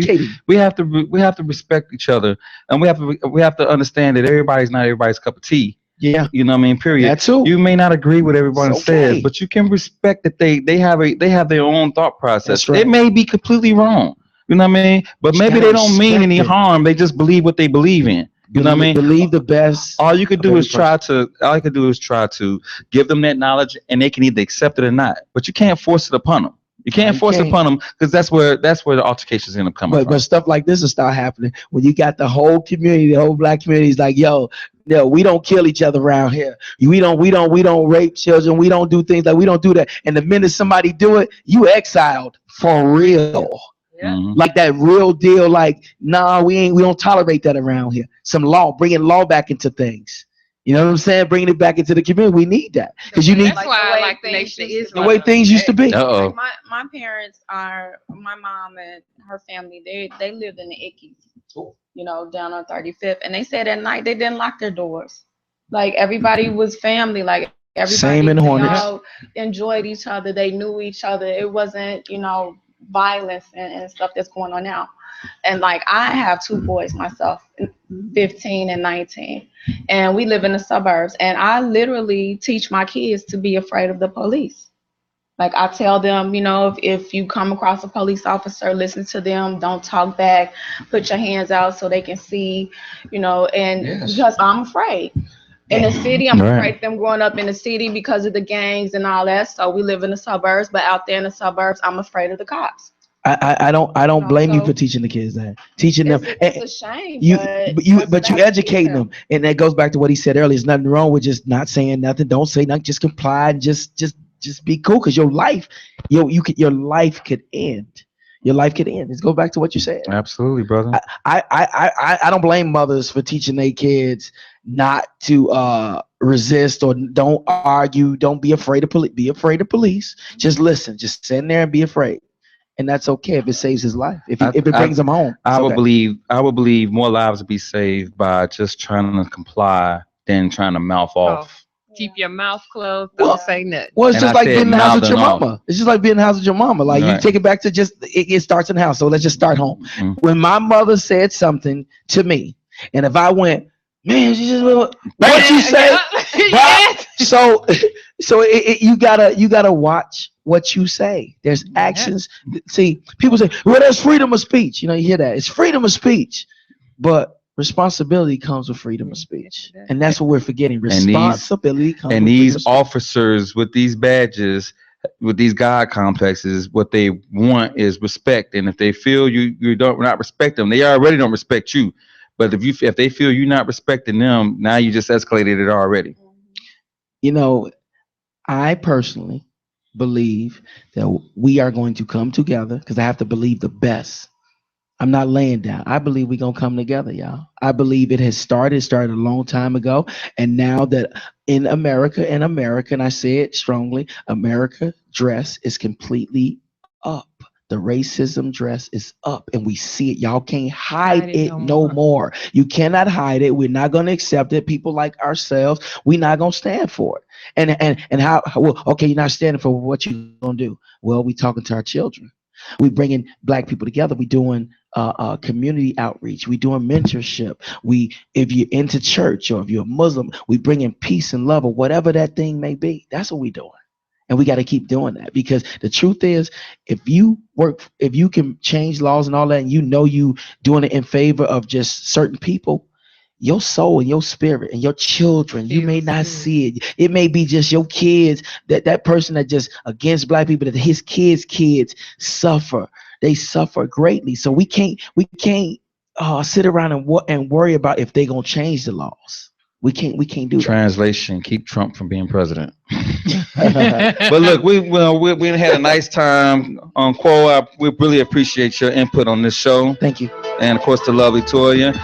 we have to respect each other, and we have to understand that everybody's not everybody's cup of tea. Yeah, you know what I mean. Period. That too. You may not agree with everyone says, but you can respect that they have their own thought process. That's right. It may be completely wrong. You know what I mean? But maybe they don't mean any harm. They just believe what they believe in. You know what I mean? Believe the best. All you could do is try to give them that knowledge, and they can either accept it or not. But you can't force it upon them. You can't force it upon them, because that's where the altercations end up coming from. But stuff like this will start happening when you got the whole community, the whole black community is like, yo, we don't kill each other around here. We don't rape children. We don't do things like, we don't do that. And the minute somebody do it, you exiled for real. Like that real deal, like, nah, we don't tolerate that around here. Some law, bringing law back into things. You know what I'm saying? Bringing it back into the community. We need that, because you need. That's why I like the Nation of Islam. The way things used to be. Like my parents my mom and her family. They lived in the Ickies, down on 35th, and they said at night they didn't lock their doors. Like everybody was family. Like everybody, same in Hornets. Enjoyed each other. They knew each other. It wasn't, violence and stuff that's going on now. And like I have 2 boys myself, 15 and 19, and we live in the suburbs, and I literally teach my kids to be afraid of the police. Like I tell them, if you come across a police officer, listen to them, don't talk back, put your hands out so they can see, and because I'm afraid. In the city, I'm afraid of them growing up in the city because of the gangs and all that. So we live in the suburbs, but out there in the suburbs, I'm afraid of the cops. I don't blame you for teaching the kids that. Teaching them. It's a shame. But you educating them, and that goes back to what he said earlier. There's nothing wrong with just not saying nothing. Don't say nothing. Just comply and just be cool, because your life, your life could end. Your life could end. Let's go back to what you said. Absolutely, brother. I don't blame mothers for teaching their kids not to resist or don't argue. Don't be afraid of police. Be afraid of police. Just listen. Just sit in there and be afraid. And that's okay if it saves his life. If it brings him home. I would believe more lives would be saved by just trying to comply than trying to mouth off. Keep your mouth closed. Don't say nothing. Well, it's And just I like said being in the house with your mouthing mama. It's just like being in the house with your mama. Like you Right. take it back to just it starts in the house. So let's just start home. When my mother said something to me, and if I went, man, she just what you say? Yes. So you gotta watch what you say. There's actions. See, people say, well, there's freedom of speech. You know, you hear that. It's freedom of speech, but responsibility comes with freedom of speech, and that's what we're forgetting. Responsibility comes and with these officers with these badges, with these God complexes, what they want is respect. And if they feel you don't not respect them, they already don't respect you. But if they feel you're not respecting them, now you just escalated it already. You know, I personally believe that we are going to come together because I have to believe the best. I'm not laying down. I believe we're going to come together, y'all. I believe it has started a long time ago. And now that in America, and I say it strongly, America dress is completely up. The racism dress is up and we see it. Y'all can't hide it no more. You cannot hide it. We're not going to accept it. People like ourselves, we're not going to stand for it. And how, well, okay, you're not standing for what you going to do. Well, we talking to our children. We bringing Black people together. We doing community outreach. We doing mentorship. If you're into church or if you're a Muslim, we bringing peace and love or whatever that thing may be. That's what we doing. And we got to keep doing that because the truth is, if you can change laws and all that, and you know you doing it in favor of just certain people, your soul and your spirit and your children, you may not see it. It may be just your kids, that person that just against Black people, that his kids suffer. They suffer greatly. So we can't sit around and worry about if they're gonna change the laws. We can't do that. Translation: keep Trump from being president. But look, we had a nice time on Quo. We really appreciate your input on this show. Thank you. And of course, the lovely Toya.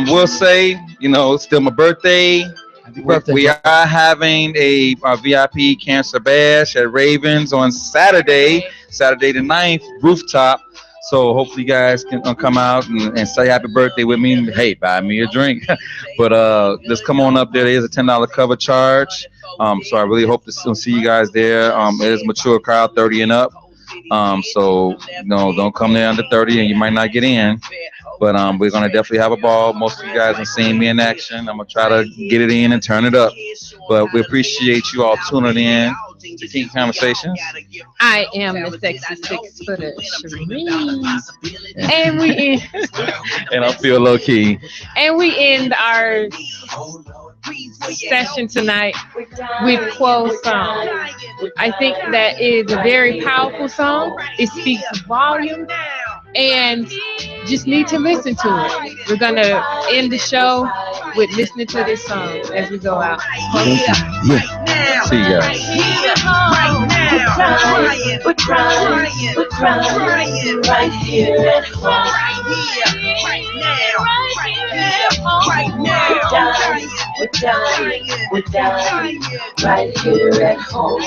We'll say, it's still my birthday. Happy birthday. We are having a VIP Cancer Bash at Ravens on Saturday the 9th, rooftop. So hopefully you guys can come out and say happy birthday with me. Hey, buy me a drink. But just come on up there. There is a $10 cover charge. So I really hope to see you guys there. It is a mature crowd, 30 and up. So don't come there under 30 and you might not get in. But we're gonna definitely have a ball. Most of you guys have seen me in action. I'm gonna try to get it in and turn it up. But we appreciate you all tuning in to KInky Konversations. I am the sexy 6-footer Shereen. And we end And I feel low key. and we end our session tonight with Quo's song. I think that is a very powerful song. It speaks volume and just need to listen to it. We're gonna end the show with listening to this song as we go out. See you guys. We're crying right here at home. We're dying right here at home.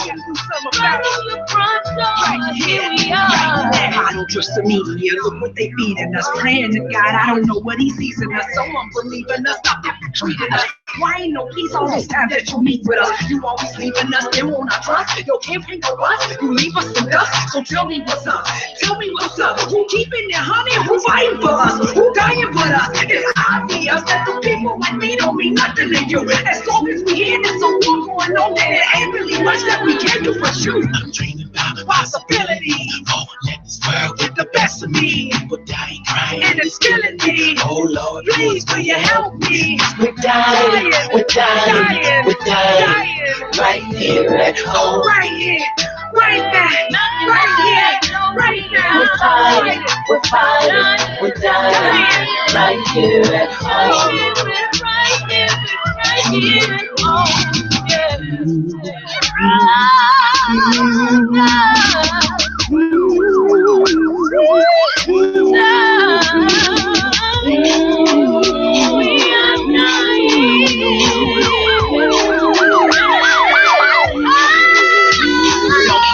Here we are. I don't trust the media. Look what they feeding us. Praying to God, I don't know what He sees in us. Someone believing us, stop treating us. Why ain't no peace all this time that you meet with us? You always leaving us, they won't trust. Your campaign go us, you leave us in dust. So tell me what's up. Tell me what's up. Who keeping their honey? Who fighting for us? Who dying for us? It's obvious that the people like me don't mean nothing to you. As long as we hear there's a war going on, then it ain't really much that we can do for you. I'm dreaming about possibility. Oh, let this world get the best of me. People dying, crying, and it's killing me. Oh Lord, please will you help me? We're dying right here at home. Right here, right now, right now. We're dying right here at home.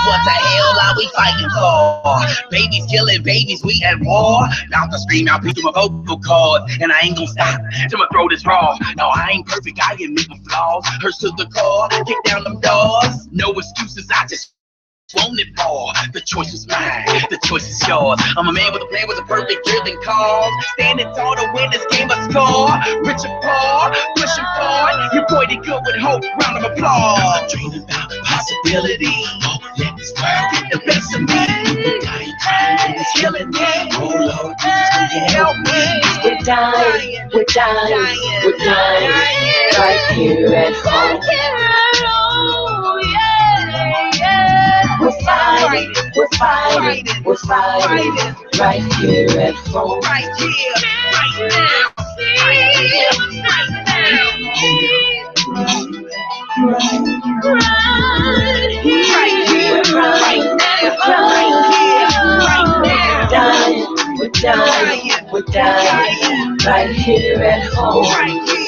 What the hell are we fighting for? Babies killing killing babies, we at war. Now to scream out through my vocal cords, and I ain't gonna stop till my throat is raw. No, I ain't perfect, I admit my flaws. Hurts to the core, kick down them doors. No excuses, I just want it all. The choice is mine, the choice is yours. I'm a man with a plan, with a perfect driven cause. Standing tall to win this game, a score. Rich and poor, pushing forward. Your boy did good with hope, round of applause. Dreaming about possibility. Let this world get the best of me. It's killing me. Oh Lord, help me. We're dying, we're dying, we're dying. Right here at home. We're fighting, we're fighting, we're fighting. Right here at home. Right here, right now. Right here, right now. Right here, right now. We're dying, we're dying, right here at home. Right here.